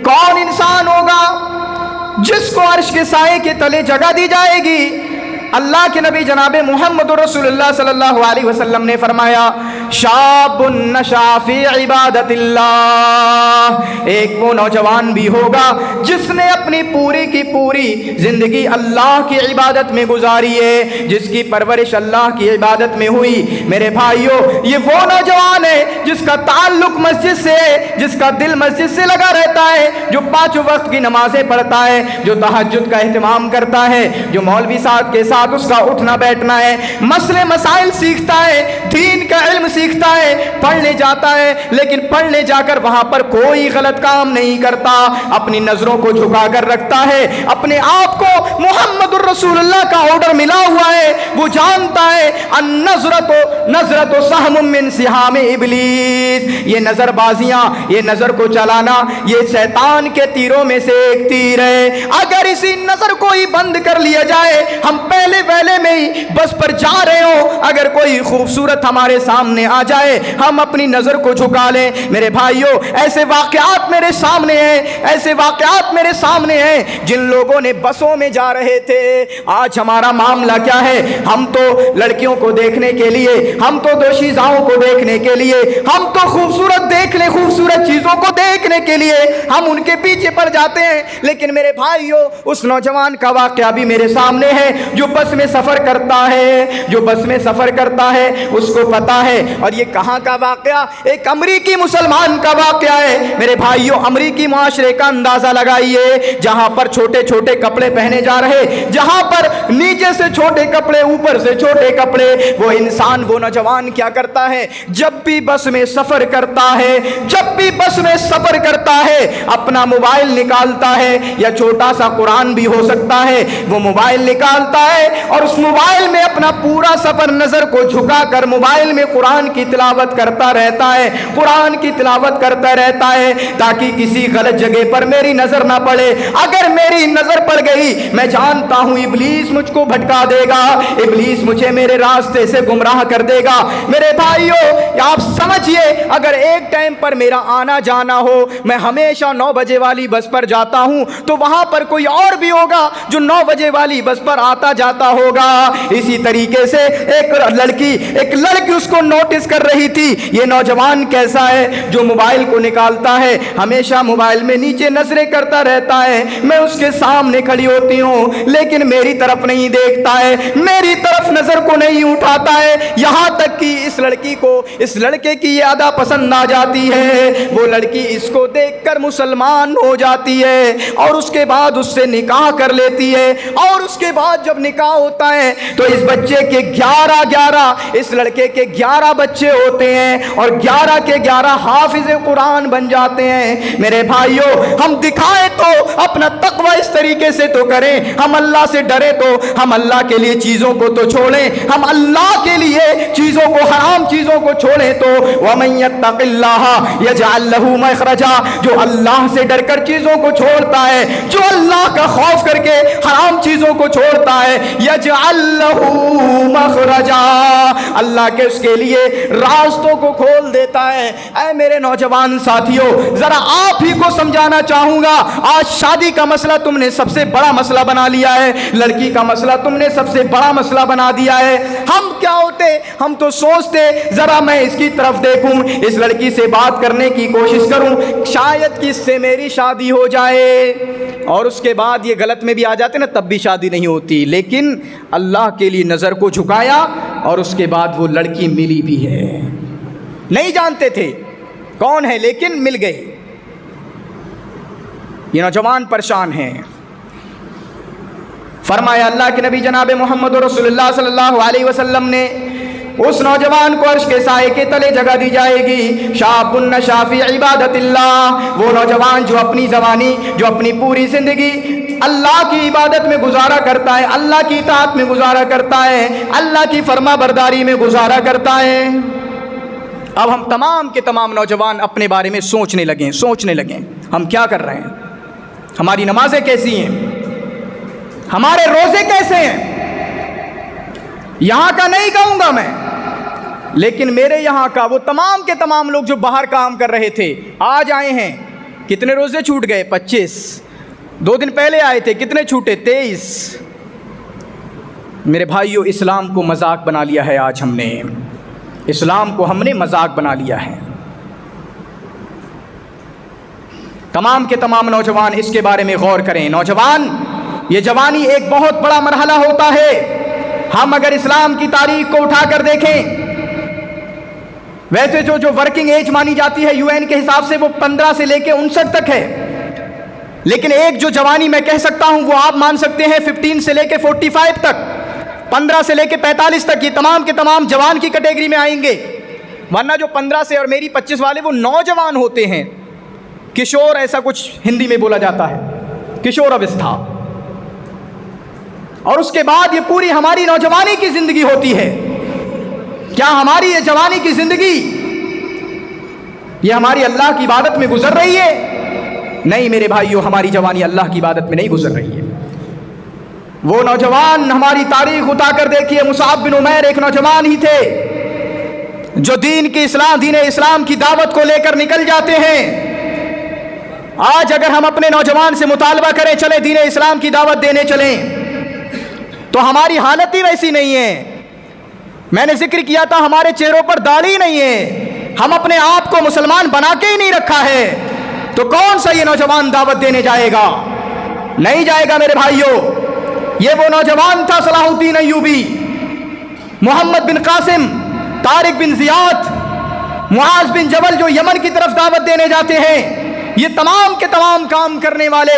کون انسان ہوگا جس کو عرش کے سائے کے تلے جگہ دی جائے گی؟ اللہ کے نبی جناب محمد رسول اللہ صلی اللہ علیہ وسلم نے فرمایا شاب نشا فی عبادت اللہ، ایک وہ نوجوان بھی ہوگا جس نے اپنی پوری کی پوری زندگی اللہ کی عبادت میں گزاری ہے، جس کی پرورش اللہ کی عبادت میں ہوئی۔ میرے بھائیوں، یہ وہ نوجوان ہے جس کا تعلق مسجد سے ہے، جس کا دل مسجد سے لگا رہتا ہے، جو 5 وقت کی نمازیں پڑھتا ہے، جو تہجد کا اہتمام کرتا ہے، جو مولوی صاحب کے ساتھ اس کا اٹھنا بیٹھنا ہے، مسئلے مسائل سیکھتا ہے، دین کا علم سیکھتا ہے، پڑھنے جاتا ہے، لیکن پڑھنے جا کر وہاں پر کوئی غلط کام نہیں کرتا، اپنی نظروں کو جھکا کر رکھتا ہے، اپنے آپ کو محمد الرسول اللہ کا آرڈر ملا ہوا ہے، وہ جانتا ہے نظرت سہم من سہام ابلیس، یہ نظر بازیاں، یہ نظر کو چلانا یہ شیطان کے تیروں میں سے ایک تیر ہے۔ اگر اسی نظر کو ہی بند کر لیا جائے، ہم پہلے میں ہی بس پر جا رہے ہوں، اگر کوئی خوبصورت ہمارے سامنے آ جائے ہم اپنی نظر کو جھکا لیں۔ میرے بھائیوں، ایسے واقعات میرے سامنے ہیں، ایسے واقعات میرے سامنے ہیں، جن لوگوں نے بسوں میں جا رہے تھے۔ آج ہمارا معاملہ کیا ہے؟ ہم تو لڑکیوں کو دیکھنے کے لیے، ہم تو دوشیزاؤں کو دیکھنے کے لیے، ہم تو خوبصورت چیزوں کو دیکھنے کے لیے ہم ان کے پیچھے پڑ جاتے ہیں، لیکن میرے بھائیوں اس نوجوان کا واقعہ بھی میرے سامنے ہے جو بس میں سفر کرتا ہے، اس کو پتا ہے۔ اور یہ کہاں کا واقعہ؟ ایک امریکی مسلمان کا واقعہ ہے۔ میرے بھائیوں، امریکی معاشرے کا اندازہ لگائیے، جہاں پر چھوٹے چھوٹے کپڑے پہنے جا رہے، جہاں پر نیچے سے چھوٹے کپڑے اوپر سے چھوٹے کپڑے، وہ انسان، وہ نوجوان کیا کرتا ہے؟ جب بھی بس میں سفر کرتا ہے اپنا موبائل نکالتا ہے، یا چھوٹا سا قرآن بھی ہو سکتا ہے، وہ موبائل نکالتا ہے اور اس موبائل میں اپنا پورا سفر نظر کو جھکا کر موبائل میں قرآن کی تلاوت کرتا رہتا ہے، تاکہ کسی غلط جگہ پر میری نظر نہ پڑے۔ اگر میری نظر پڑ گئی، میں جانتا ہوں ابلیس مجھ کو بھٹکا دے گا، ابلیس مجھے میرے راستے سے گمراہ کر دے گا۔ میرے بھائیوں، آپ سمجھئے، اگر ایک ٹائم پر میرا آنا جانا ہو، میں ہمیشہ 9 بجے والی بس پر جاتا ہوں، تو وہاں پر کوئی اور بھی ہوگا جو 9 بجے والی بس پر آتا جاتا ہوگا۔ اسی طریقے سے ایک لڑکی اس کو نوٹس کر رہی تھی، یہ نوجوان کیسا ہے جو موبائل کو نکالتا ہے، ہمیشہ موبائل میں نیچے نظریں کرتا رہتا ہے۔ میں اس کے سامنے کھڑی ہوتی ہوں لیکن میری طرف نہیں دیکھتا ہے، میری طرف نظر کو نہیں اٹھاتا ہے، یہاں تک کہ اس لڑکے کی یہ ادا پسند آ جاتی ہے، وہ لڑکی اس کو دیکھ کر مسلمان ہو جاتی ہے، اور اس کے بعد اس سے نکاح کر لیتی ہے۔ اور اس کے بعد جب نکاح ہوتا ہے تو اس بچے کے 11 اس لڑکے کے 11 بچے ہوتے ہیں، اور 11 کے 11 حافظ قرآن بن جاتے ہیں۔ میرے بھائیوں، ہم دکھائیں تو اپنا تقوی اس طریقے سے تو کریں، ہم اللہ سے ڈرے تو ہم اللہ کے لیے چیزوں کو تو چھوڑیں، ہم اللہ کے لیے چیزوں کو، حرام چیزوں کو چھوڑیں تو وَمَن يَتَّقِ اللَّهَ يَجْعَل لَّهُ مَخْرَجًا، جو اللہ سے ڈر کر چیزوں کو چھوڑتا ہے، جو اللہ کا خوف کر کے حرام چیزوں کو چھوڑتا ہے، يَجْعَل لَّهُ مَخْرَجًا، اللہ کے اس کے لیے راستوں کو کھول دیتا ہے۔ اے میرے نوجوان ساتھیوں، ذرا آپ ہی کو سمجھانا چاہوں گا، آج شادی کا مسئلہ تم نے سب سے بڑا مسئلہ بنا لیا ہے، لڑکی کا مسئلہ تم نے سب سے بڑا مسئلہ بنا دیا ہے۔ ہم کیا ہوتے؟ ہم تو سوچتے ذرا میں اس کی طرف دیکھوں، اس لڑکی سے بات کرنے کی کوشش کروں، شاید کہ اس سے میری شادی ہو جائے، اور اس کے بعد یہ غلط میں بھی آ جاتے نا، تب بھی شادی نہیں ہوتی۔ لیکن اللہ کے لیے نظر کو جھکایا اور اس کے بعد وہ لڑکی ملی بھی ہے، نہیں جانتے تھے کون ہے لیکن مل گئی۔ یہ نوجوان پریشان ہیں۔ فرمایا اللہ کے نبی جناب محمد رسول اللہ صلی اللہ علیہ وسلم نے اس نوجوان کو عرش کے سائے کے تلے جگہ دی جائے گی۔ شاب نشا فی عبادت اللہ، وہ نوجوان جو اپنی جوانی، جو اپنی پوری زندگی اللہ کی عبادت میں گزارا کرتا ہے، اللہ کی اطاعت میں گزارا کرتا ہے، اللہ کی فرما برداری میں گزارا کرتا ہے۔ اب ہم تمام کے تمام نوجوان اپنے بارے میں سوچنے لگیں ہم کیا کر رہے ہیں، ہماری نمازیں کیسی ہیں، ہمارے روزے کیسے ہیں۔ یہاں کا نہیں کہوں گا میں، لیکن میرے یہاں کا وہ تمام کے تمام لوگ جو باہر کام کر رہے تھے آج آئے ہیں، کتنے روزے چھوٹ گئے؟ 25۔ 2 دن پہلے آئے تھے، کتنے چھوٹے؟ 23۔ میرے بھائیو، اسلام کو مذاق بنا لیا ہے آج ہم نے، اسلام کو ہم نے مذاق بنا لیا ہے۔ تمام کے تمام نوجوان اس کے بارے میں غور کریں۔ نوجوان، یہ جوانی ایک بہت بڑا مرحلہ ہوتا ہے۔ ہم اگر اسلام کی تاریخ کو اٹھا کر دیکھیں، ویسے جو ورکنگ ایج مانی جاتی ہے UN کے حساب سے وہ 15 سے لے کے 59 تک ہے، لیکن ایک جو جوانی میں کہہ سکتا ہوں وہ آپ مان سکتے ہیں 15 سے لے کے 45 تک، 15 سے لے کے 45 تک، یہ تمام کے تمام جوان کی کیٹیگری میں آئیں گے۔ ورنہ جو 15 سے اور میری 25 والے وہ نوجوان ہوتے ہیں، کشور ایسا کچھ ہندی میں بولا جاتا ہے، کشور اوستھا۔ اور اس کے بعد یہ پوری ہماری نوجوانی کی زندگی ہوتی ہے۔ کیا ہماری یہ جوانی کی زندگی یہ ہماری اللہ کی عبادت میں گزر رہی ہے؟ نہیں میرے بھائیو، ہماری جوانی اللہ کی عبادت میں نہیں گزر رہی ہے۔ وہ نوجوان، ہماری تاریخ اٹھا کر دیکھیے، مصعب بن عمیر ایک نوجوان ہی تھے جو دین اسلام کی دعوت کو لے کر نکل جاتے ہیں۔ آج اگر ہم اپنے نوجوان سے مطالبہ کریں چلے دین اسلام کی دعوت دینے چلیں، تو ہماری حالت ہی ویسی نہیں ہے۔ میں نے ذکر کیا تھا ہمارے چہروں پر داڑھی نہیں ہے، ہم اپنے آپ کو مسلمان بنا کے ہی نہیں رکھا ہے، تو کون سا یہ نوجوان دعوت دینے جائے گا؟ نہیں جائے گا میرے بھائیوں۔ یہ وہ نوجوان تھا صلاح الدین ایوبی، محمد بن قاسم، طارق بن زیاد، معاذ بن جبل جو یمن کی طرف دعوت دینے جاتے ہیں۔ یہ تمام کے تمام کام کرنے والے،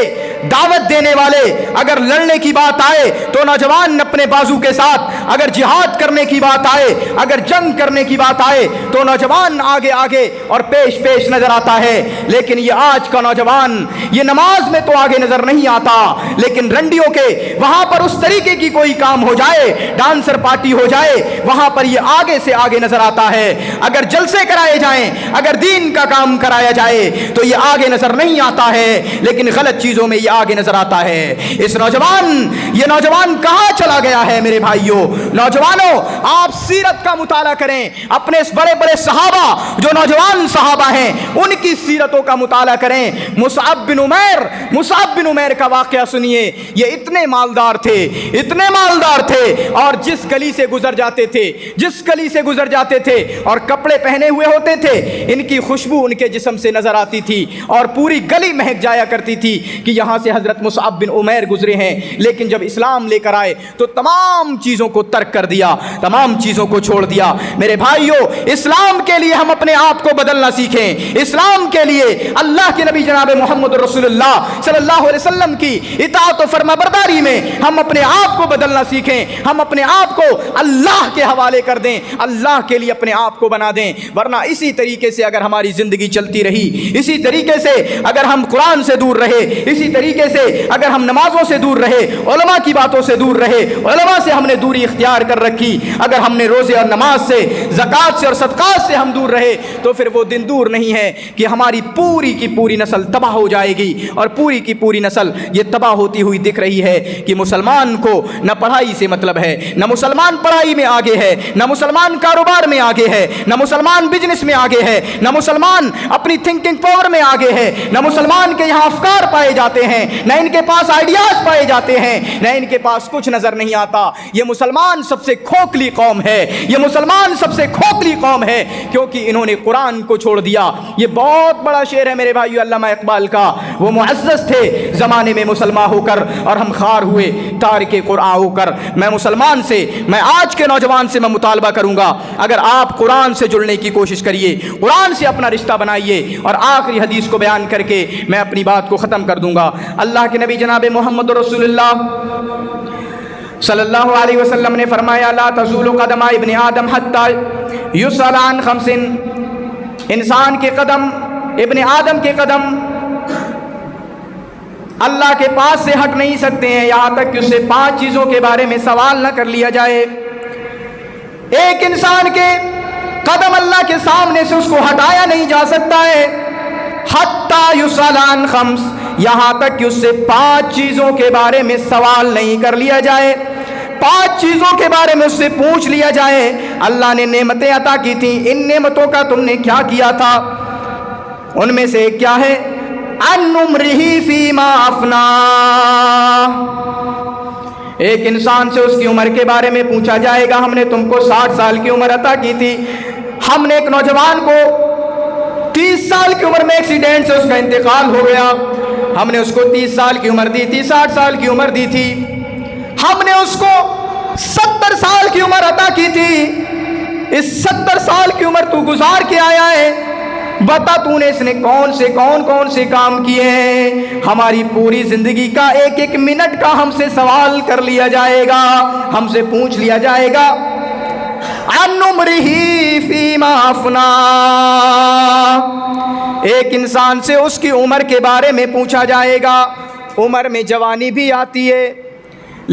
دعوت دینے والے، اگر لڑنے کی بات آئے تو نوجوان اپنے بازو کے ساتھ، اگر جہاد کرنے کی بات آئے، اگر جنگ کرنے کی بات آئے تو نوجوان آگے آگے اور پیش پیش نظر آتا ہے۔ لیکن یہ آج کا نوجوان، یہ نماز میں تو آگے نظر نہیں آتا، لیکن رنڈیوں کے وہاں پر اس طریقے کی کوئی کام ہو جائے، ڈانسر پارٹی ہو جائے، وہاں پر یہ آگے سے آگے نظر آتا ہے۔ اگر جلسے کرائے جائیں، اگر دین کا کام کرایا جائے تو یہ آگے نظر نہیں آتا ہے، لیکن غلط چیزوں میں یہ آگے نظر آتا ہے۔ یہ نوجوان کہاں چلا گیا ہے میرے بھائیوں؟ نوجوانوں، آپ سیرت کا مطالعہ کریں، اپنے اس بڑے بڑے صحابہ جو نوجوان صحابہ ہیں ان کی سیرتوں کا مطالعہ کریں۔ مصعب بن عمیر کا واقعہ سنیے۔ یہ اتنے مالدار تھے، اور جس گلی سے گزر جاتے تھے اور کپڑے پہنے ہوئے ہوتے تھے، ان کی خوشبو ان کے جسم سے نظر آتی تھی اور پوری گلی مہک جایا کرتی تھی کہ یہاں سے حضرت مصعب بن عمیر گزرے ہیں۔ لیکن جب اسلام لے کر آئے تو تمام چیزوں کو ترک کر دیا، تمام چیزوں کو چھوڑ دیا۔ میرے بھائیوں، اسلام کے لیے ہم اپنے آپ کو بدلنا سیکھیں۔ اسلام کے لیے اللہ کے نبی جناب محمد رسول اللہ صلی اللہ علیہ وسلم کی اطاعت و فرما برداری میں ہم اپنے آپ کو بدلنا سیکھیں۔ ہم اپنے آپ کو اللہ کے حوالے کر دیں، اللہ کے لیے اپنے آپ کو بنا دیں۔ ورنہ اسی طریقے سے اگر ہماری زندگی چلتی رہی، اسی طریقے سے اگر ہم قرآن سے دور رہے، اسی طریقے سے اگر ہم نمازوں سے دور رہے، علماء کی باتوں سے دور رہے، علماء سے ہم نے دوری اختیار کر رکھی، اگر ہم نے روزے اور نماز سے، زکوٰۃ سے اور صدقات سے ہم دور رہے، تو پھر وہ دن دور نہیں ہے کہ ہماری پوری کی پوری نسل تباہ ہو جائے گی۔ اور پوری کی پوری نسل یہ تباہ ہوتی ہوئی دکھ رہی ہے کہ مسلمان کو نہ پڑھائی سے مطلب ہے، نہ مسلمان پڑھائی میں آگے ہے، نہ مسلمان کاروبار میں آگے ہے، نہ مسلمان بزنس میں آگے ہے، نہ مسلمان اپنی تھنکنگ پاور میں آگے ہے، نہ مسلمان کے یہاں افکار پائے جاتے ہیں، نہ ان کے پاس آئیڈیاز پائے جاتے ہیں، نہ ان کے پاس کچھ نظر نہیں آتا۔ یہ مسلمان سب سے کھوکھلی قوم ہے، یہ مسلمان سب سے کھوکھلی قوم ہے، کیونکہ انہوں نے قرآن کو چھوڑ دیا۔ یہ بہت بڑا شعر ہے میرے بھائیو علامہ اقبال کا، وہ معزز تھے زمانے میں مسلمان ہو کر اور ہم خار ہوئے تارک قرآن ہو کر۔ میں آج کے نوجوان سے میں مطالبہ کروں گا، اگر آپ قرآن سے جڑنے کی کوشش کریے، قرآن سے اپنا رشتہ بنائیے۔ اور آخری حدیث کو بیان کر کے میں اپنی بات کو ختم کر دوں گا۔ اللہ کے نبی جناب محمد رسول اللہ صلی اللہ علیہ وسلم نے فرمایا لا تزول قدم ابن آدم حتی یسأل عن خمس، انسان کے قدم، ابن آدم کے قدم اللہ کے پاس سے ہٹ نہیں سکتے ہیں یہاں تک کہ اس سے 5 چیزوں کے بارے میں سوال نہ کر لیا جائے۔ ایک انسان کے قدم اللہ کے سامنے سے اس کو ہٹایا نہیں جا سکتا ہے، حتی یسأل عن خمس، یہاں تک کہ اس سے 5 چیزوں کے بارے میں سوال نہیں کر لیا جائے، 5 چیزوں کے بارے میں اس سے پوچھ لیا جائے۔ اللہ نے نعمتیں عطا کی تھیں، ان نعمتوں کا تم نے کیا کیا تھا؟ ان میں سے ایک کیا ہے؟ ان عمرہ فیما افنا، ایک انسان سے اس کی عمر کے بارے میں پوچھا جائے گا۔ ہم نے تم کو 60 سال کی عمر عطا کی تھی، ہم نے ایک نوجوان کو 30 سال کی عمر میں ایکسیڈنٹ سے اس کا انتقال ہو گیا، ہم نے اس کو 30 سال کی عمر دی تھی، 60 سال کی عمر دی تھی، ہم نے اس کو 70 سال کی عمر عطا کی تھی، اس 70 سال کی عمر تو گزار کے آیا ہے، بتا تو نے اس نے کون سے کام کیے ہیں؟ ہماری پوری زندگی کا ایک ایک منٹ کا ہم سے سوال کر لیا جائے گا، ہم سے پوچھ لیا جائے گا۔ عن عمرہ فیما افنا، ایک انسان سے اس کی عمر کے بارے میں پوچھا جائے گا۔ عمر میں جوانی بھی آتی ہے،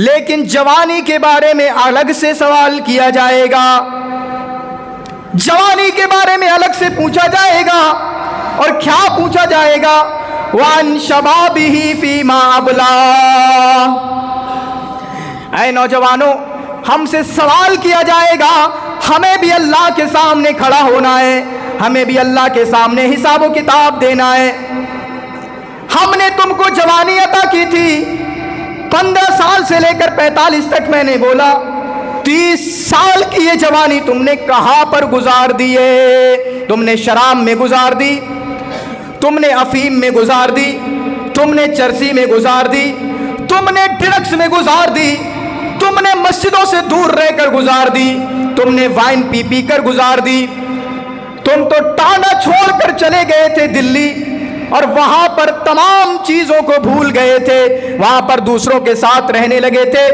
لیکن جوانی کے بارے میں الگ سے سوال کیا جائے گا، جوانی کے بارے میں الگ سے پوچھا جائے گا۔ اور کیا پوچھا جائے گا؟ وَعَنْ شَبَابِهِ فِيمَا أَبْلَىٰ، اے نوجوانوں ہم سے سوال کیا جائے گا، ہمیں بھی اللہ کے سامنے کھڑا ہونا ہے، ہمیں بھی اللہ کے سامنے حساب و کتاب دینا ہے۔ ہم نے تم کو جوانی عطا کی تھی، 15 سال سے لے کر 45 تک میں نے بولا، 30 سال کی یہ جوانی تم نے کہاں پر گزار دی ہے؟ تم نے شراب میں گزار دی، تم نے افیم میں گزار دی، تم نے چرسی میں گزار دی، تم نے ڈرگس میں گزار دی، تم نے مسجدوں سے دور رہ کر گزار دی، تم نے وائن پی پی کر گزار دی، تم تو ٹانا چھوڑ کر چلے گئے تھے دلی، اور وہاں پر تمام چیزوں کو بھول گئے تھے، وہاں پر دوسروں کے ساتھ رہنے لگے تھے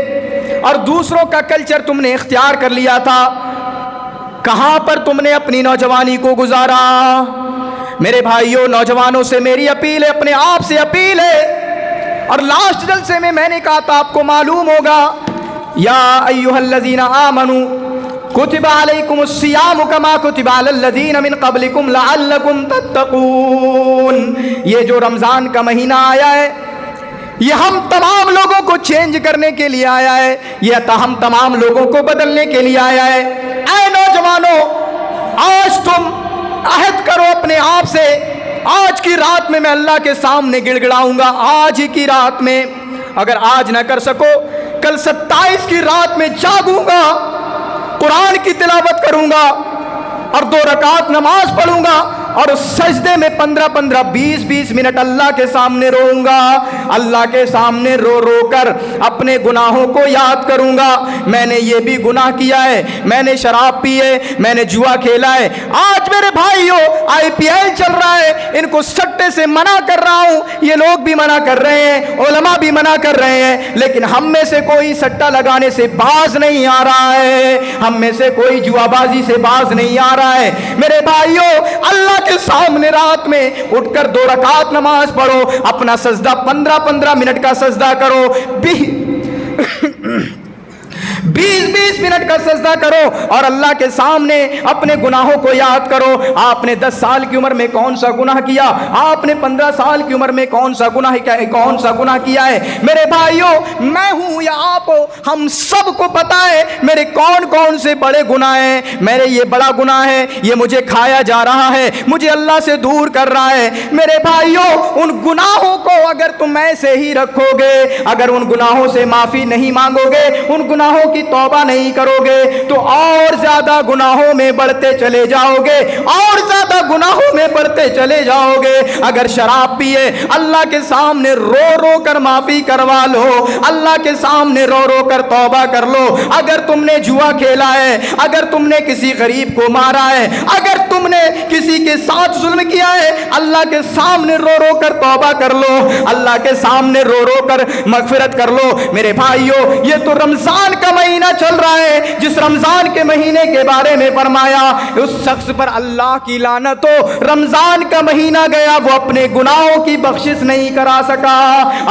اور دوسروں کا کلچر تم نے اختیار کر لیا تھا۔ کہاں پر تم نے اپنی نوجوانی کو گزارا؟ میرے بھائیوں، نوجوانوں سے میری اپیل ہے، اپنے آپ سے اپیل ہے، اور لاسٹ جلسے میں نے کہا تھا آپ کو معلوم ہوگا، یا ایھا الذین آمنوا کتب علیکم الصیام کما کتب علی الذین من قبلکم لعلکم تتقون، یہ جو رمضان کا مہینہ آیا ہے یہ ہم تمام لوگوں کو چینج کرنے کے لیے آیا ہے، یہ ہم تمام لوگوں کو بدلنے کے لیے آیا ہے۔ اے نوجوانوں، آج تم عہد کرو اپنے آپ سے، آج کی رات میں اللہ کے سامنے گڑ گڑاؤں گا، آج ہی کی رات میں، اگر آج نہ کر سکو کل 27 کی رات میں جاگوں گا، قرآن کی تلاوت کروں گا اور 2 رکعت نماز پڑھوں گا، اور اس سجدے میں 15-15 20-20 منٹ اللہ کے سامنے روؤں گا، اللہ کے سامنے رو رو کر اپنے گناہوں کو یاد کروں گا، میں نے یہ بھی گناہ کیا ہے، میں نے شراب پی ہے، میں نے جوا کھیلا ہے۔ آج میرے بھائیوں IPL چل رہا ہے، ان کو سٹے سے منع کر رہا ہوں، یہ لوگ بھی منع کر رہے ہیں، علماء بھی منع کر رہے ہیں، لیکن ہم میں سے کوئی سٹا لگانے سے باز نہیں آ رہا ہے، ہم میں سے کوئی جوا بازی سے باز نہیں آ رہا ہے۔ میرے بھائیوں، اللہ کے سامنے رات میں اٹھ کر 2 رکعت نماز پڑھو، اپنا سجدہ 15-15 منٹ کا سجدہ کرو، 20-20 منٹ کا سجدہ کرو، اور اللہ کے سامنے اپنے گناہوں کو یاد کرو۔ آپ نے 10 سال کی عمر میں کون سا گناہ کیا، آپ نے 15 سال کی عمر میں کون سا گناہ کیا ہے؟ میرے بھائیوں، میں ہوں یا آپ ہو، ہم سب کو پتا ہے میرے کون کون سے بڑے گناہ ہیں۔ میرے یہ بڑا گناہ ہے، یہ مجھے کھایا جا رہا ہے، مجھے اللہ سے دور کر رہا ہے۔ میرے بھائیوں، ان گناہوں کو اگر تم ایسے ہی رکھو گے، اگر ان گناہوں سے معافی نہیں مانگو گے، ان گناہوں کی توبہ نہیں کرو گے، تو اور زیادہ گناہوں میں بڑھتے چلے جاؤ گے، اور زیادہ گناہوں میں بڑھتے چلے جاؤ گے۔ اگر شراب پیے، اللہ کے سامنے رو رو کر معافی کروا لو، اللہ کے سامنے رو رو کر توبہ کر لو۔ اگر تم نے جوا کھیلا ہے، اگر تم نے کسی غریب کو مارا ہے، اگر تم تم نے کسی کے ساتھ ظلم کیا ہے اللہ کے سامنے رو رو کر توبہ کر لو, اللہ کے سامنے رو رو کر مغفرت کر لو. میرے بھائیو یہ تو رمضان کا مہینہ چل رہا ہے, جس رمضان کے مہینے کے بارے میں فرمایا اس شخص پر اللہ کی لعنت ہو. رمضان کا مہینہ گیا, وہ اپنے گناہوں کی بخشش نہیں کرا سکا,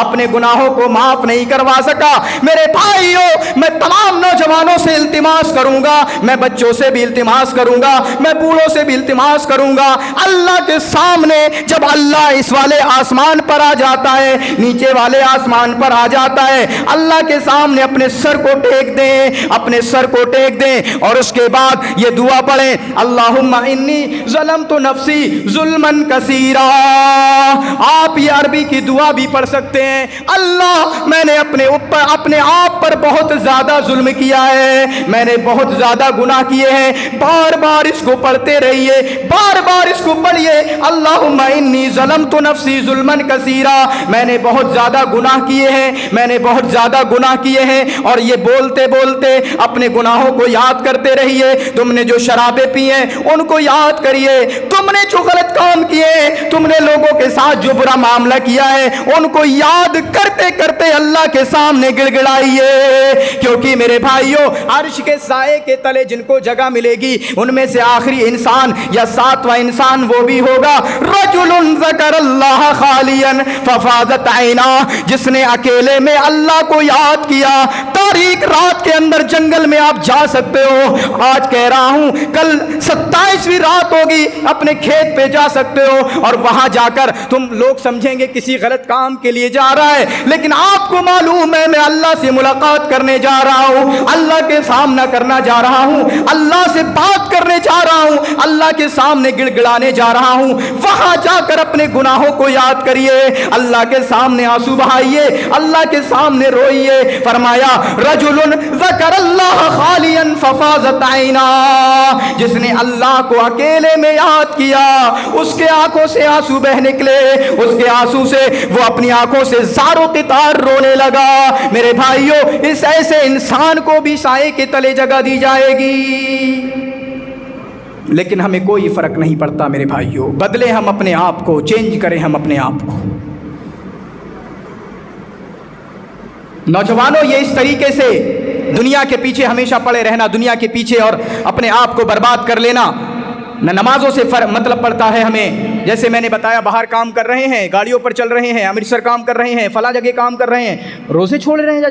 اپنے گناہوں کو معاف نہیں کروا سکا. میرے بھائیو میں تمام نوجوانوں سے التماس کروں گا, میں بچوں سے بھی التماس کروں گا, میں بوڑھوں سے بھی التماس کروں گا, اللہ کے سامنے جب اللہ اس والے آسمان پر آ جاتا ہے, نیچے والے آسمان پر آ جاتا ہے, اللہ کے سامنے اپنے سر کو ٹیک دیں, اپنے سر کو ٹیک دیں اور اس کے بعد یہ دعا پڑھیں, اللہم انی ظلمت نفسی ظلما کثیرا. آپ یہ عربی کی دعا بھی پڑھ سکتے ہیں, اللہ میں نے اپنے آپ پر بہت زیادہ ظلم کیا ہے, میں نے بہت زیادہ گناہ کیے ہیں. بار بار اس کو پڑھتے رہیے, بار بار اس کو پڑھیے, اللہم انی ظلمت نفسی ظلما کثیرا. میں نے بہت زیادہ گناہ کیے ہیں, میں نے بہت زیادہ گناہ کیے ہیں. اور یہ بولتے بولتے اپنے گناہوں کو یاد کرتے رہیے. تم نے جو شرابیں پی ہیں ان کو یاد کریے, تم نے جو غلط کام کیے, تم نے لوگوں کے ساتھ جو برا معاملہ کیا ہے ان کو یاد کرتے کرتے اللہ کے سامنے گڑ گڑائیے. کیونکہ میرے بھائیوں عرش کے سائے کے تلے جن کو جگہ ملے گی ان میں سے آخری انسان یا ساتواں انسان وہ بھی ہوگا رجل ذکر اللہ خالیا ففاضت عینا, جس نے اکیلے میں اللہ کو یاد کیا. تاریک رات کے اندر جنگل میں آپ جا سکتے ہو, آج کہہ رہا ہوں کل 27ویں رات ہوگی, اپنے کھیت پہ جا سکتے ہو اور وہاں جا کر تم لوگ سمجھیں گے کسی غلط کام کے لیے جا رہا ہے, لیکن آپ کو معلوم ہے میں اللہ سے ملاقات کرنے جا رہا ہوں, اللہ کے سامنا کرنا جا رہا ہوں, اللہ سے بات کرنے جا رہا ہوں, اللہ کے سامنے گڑ گڑانے جا رہا ہوں. وہاں جا کر اپنے گناہوں کو یاد کریے, اللہ کے سامنے آنسو بہائیے, اللہ کے سامنے روئیے. فرمایا رجل ذکر اللہ خالیا ففاضت عینا, جس نے اللہ کو اکیلے میں یاد کیا اس کے آنکھوں سے آنسو بہ نکلے, اس کے آنسو سے وہ اپنی آنکھوں سے زار و قطار رونے لگا. میرے بھائیو اس ایسے انسان کو بھی سائے کے تلے جگہ دی جائے گی, لیکن ہمیں کوئی فرق نہیں پڑتا. میرے بھائیو بدلے ہم اپنے آپ کو, چینج کریں ہم اپنے آپ کو. نوجوانوں یہ اس طریقے سے دنیا کے پیچھے ہمیشہ پڑے رہنا, دنیا کے پیچھے اور اپنے آپ کو برباد کر لینا نہ نمازوں سے مطلب پڑتا ہے ہمیں. جیسے میں نے بتایا باہر کام کر رہے ہیں, گاڑیوں پر چل رہے ہیں, امرتسر کام کر رہے ہیں, فلاں جگہ کام کر رہے ہیں, روزے چھوڑ رہے ہیں.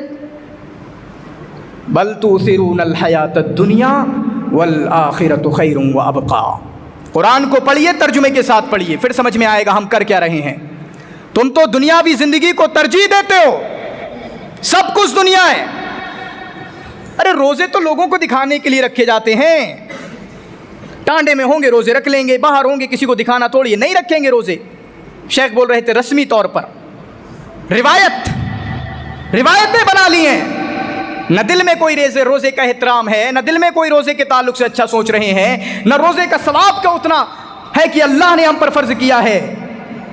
بل تؤثرون الحیات الدنیا والآخرۃ خیر وابقا. قرآن کو پڑھیے, ترجمے کے ساتھ پڑھیے, پھر سمجھ میں آئے گا ہم کر کیا رہے ہیں. تم تو دنیاوی زندگی کو ترجیح دیتے ہو, سب کچھ دنیا ہے. ارے روزے تو لوگوں کو دکھانے کے لیے رکھے جاتے ہیں, ٹانڈے میں ہوں گے روزے رکھ لیں گے, باہر ہوں گے کسی کو دکھانا تھوڑی ہے, نہیں رکھیں گے روزے. شیخ بول رہے تھے رسمی طور پر روایتیں بنا لی ہیں, نہ دل میں کوئی روزے کا احترام ہے, نہ دل میں کوئی روزے کے تعلق سے اچھا سوچ رہے ہیں, نہ روزے کا ثواب کا اتنا ہے کہ اللہ نے ہم پر فرض کیا ہے.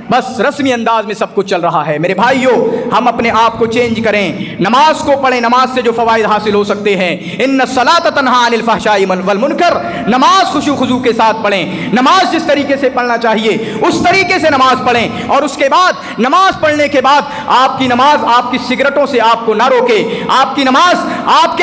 بس رسمی انداز میں سب کچھ چل رہا ہے. میرے بھائیو ہم اپنے آپ کو چینج کریں, نماز کو پڑھیں, نماز سے جو فوائد حاصل ہو سکتے ہیں. ان الصلاۃ تنہی عن الفحشاء والمنکر, نماز خشوع خضوع کے ساتھ پڑھیں, نماز جس طریقے سے پڑھنا چاہیے اس طریقے سے نماز پڑھیں. اور اس کے بعد نماز پڑھنے کے بعد آپ کی نماز آپ کی سگریٹوں سے آپ کو نہ روکے, آپ کی نماز آپ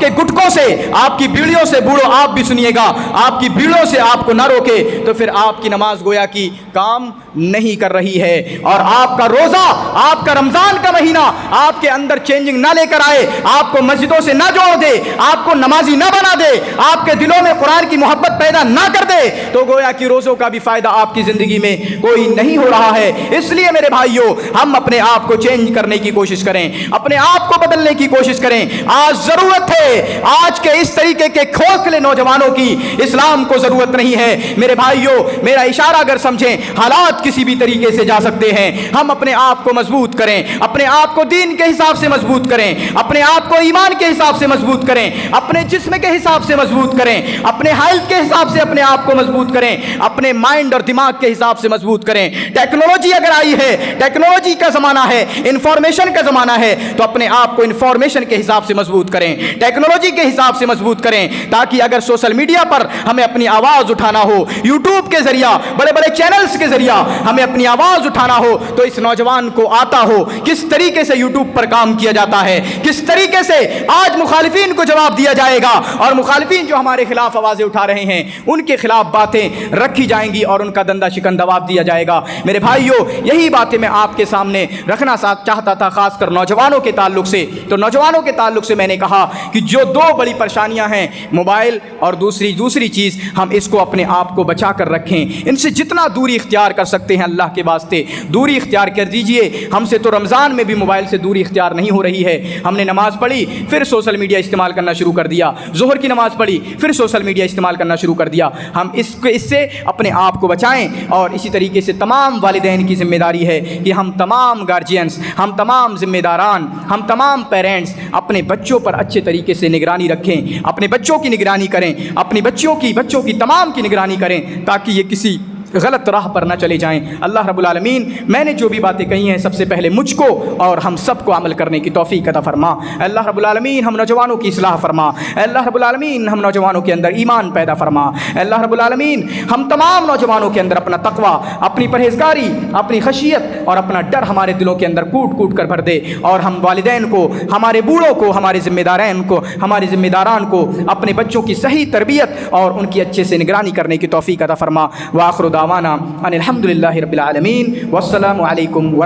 کے گٹکوں سے, آپ کی بیڑیوں سے, بوڑھو آپ بھی سنیے گا, آپ کی بیڑیوں سے آپ کو نہ روکے, تو پھر آپ کی نماز گویا کی کام نہیں کر رہی ہے. اور آپ کا روزہ, آپ کا رمضان کا مہینہ آپ کے اندر چینجنگ نہ لے کر آئے, آپ کو مسجدوں سے نہ جوڑ دے, آپ کو نمازی نہ بنا دے, آپ کے دلوں میں قرآن کی محبت پیدا نہ کر دے, تو گویا کہ روزوں کا بھی فائدہ آپ کی زندگی میں کوئی نہیں ہو رہا ہے. اس لیے میرے بھائیوں ہم اپنے آپ کو چینج کرنے کی کوشش کریں, اپنے آپ کو بدلنے کی کوشش کریں. آج ضرورت ہے, آج کے اس طریقے کے کھوکھلے نوجوانوں کی اسلام کو ضرورت نہیں ہے. میرے بھائیوں میرا اشارہ اگر سمجھیں, حالات کسی بھی طریقے سے جا سکتے ہیں, ہم اپنے آپ کو مضبوط کریں, اپنے آپ کو دین کے حساب سے مضبوط کریں، اپنے آپ کو ایمان کے حساب سے مضبوط کریں، اپنے جسم کے حساب سے مضبوط کریں، اپنے ہیلتھ کے حساب سے اپنے آپ کو مضبوط کریں، اپنے مائنڈ اور دماغ کے حساب سے مضبوط کریں۔ ٹیکنالوجی اگر آئی ہے، ٹیکنالوجی کا زمانہ ہے، انفارمیشن کا زمانہ ہے، تو اپنے آپ کو انفارمیشن کے حساب سے مضبوط کریں، ٹیکنالوجی کے حساب سے مضبوط کریں، تاکہ اگر سوشل میڈیا پر ہمیں اپنی آواز اٹھانا ہو، یوٹیوب کے ذریعہ، بڑے بڑے چینلز کے ذریعہ ہمیں اپنی آواز اٹھانا ہو، تو اس نوجوان کو آتا ہو کس طریقے سے یوٹیوب پر کام کیا جاتا ہے، کس طریقے سے آج مخالفین کو جواب دیا جائے گا، اور مخالفین جو ہمارے خلاف آوازیں اٹھا رہے ہیں ان کے خلاف باتیں رکھی جائیں گی اور ان کا دندہ شکن جواب دیا جائے گا۔ میرے بھائیوں، یہی باتیں میں آپ کے سامنے رکھنا چاہتا تھا، خاص کر نوجوانوں کے تعلق سے۔ تو نوجوانوں کے تعلق سے میں نے کہا کہ جو دو بڑی پریشانیاں ہیں، موبائل اور دوسری چیز، ہم اس کو اپنے آپ کو بچا کر رکھیں، ان سے جتنا دوری اختیار کر سکتے ہیں اللہ کے واسطے دوری اختیار کر دیجئے۔ ہم سے تو رمضان میں بھی موبائل سے دوری اختیار نہیں ہو رہی ہے، ہم نے نماز پڑھی پھر سوشل میڈیا استعمال کرنا شروع کر دیا، ظہر کی نماز پڑھی پھر سوشل میڈیا استعمال کرنا شروع کر دیا۔ ہم اس سے اپنے آپ کو بچائیں، اور اسی طریقے سے تمام والدین کی ذمہ داری ہے کہ ہم تمام گارجینز، ہم تمام ذمہ داران، ہم تمام پیرنٹس اپنے بچوں پر اچھے طریقے سے نگرانی رکھیں، اپنے بچوں کی نگرانی کریں، اپنی بچوں کی تمام کی نگرانی کریں، تاکہ یہ کسی غلط راہ پر نہ چلے جائیں۔ اللہ رب العالمین میں نے جو بھی باتیں کہی ہیں سب سے پہلے مجھ کو اور ہم سب کو عمل کرنے کی توفیق عطا فرما۔ اللہ رب العالمین ہم نوجوانوں کی اصلاح فرما۔ اللہ رب العالمین ہم نوجوانوں کے اندر ایمان پیدا فرما۔ اللہ رب العالمین ہم تمام نوجوانوں کے اندر اپنا تقوی، اپنی پرہیزگاری، اپنی خشیت اور اپنا ڈر ہمارے دلوں کے اندر کوٹ کوٹ کر بھر دے، اور ہم والدین کو، ہمارے بوڑھوں کو، ہمارے ذمہ داران کو اپنے بچوں کی صحیح تربیت اور ان کی اچھے سے نگرانی کرنے کی توفیق عطا فرما۔ وآخر دعوانا ان الحمد للہ رب العالمین، والسلام علیکم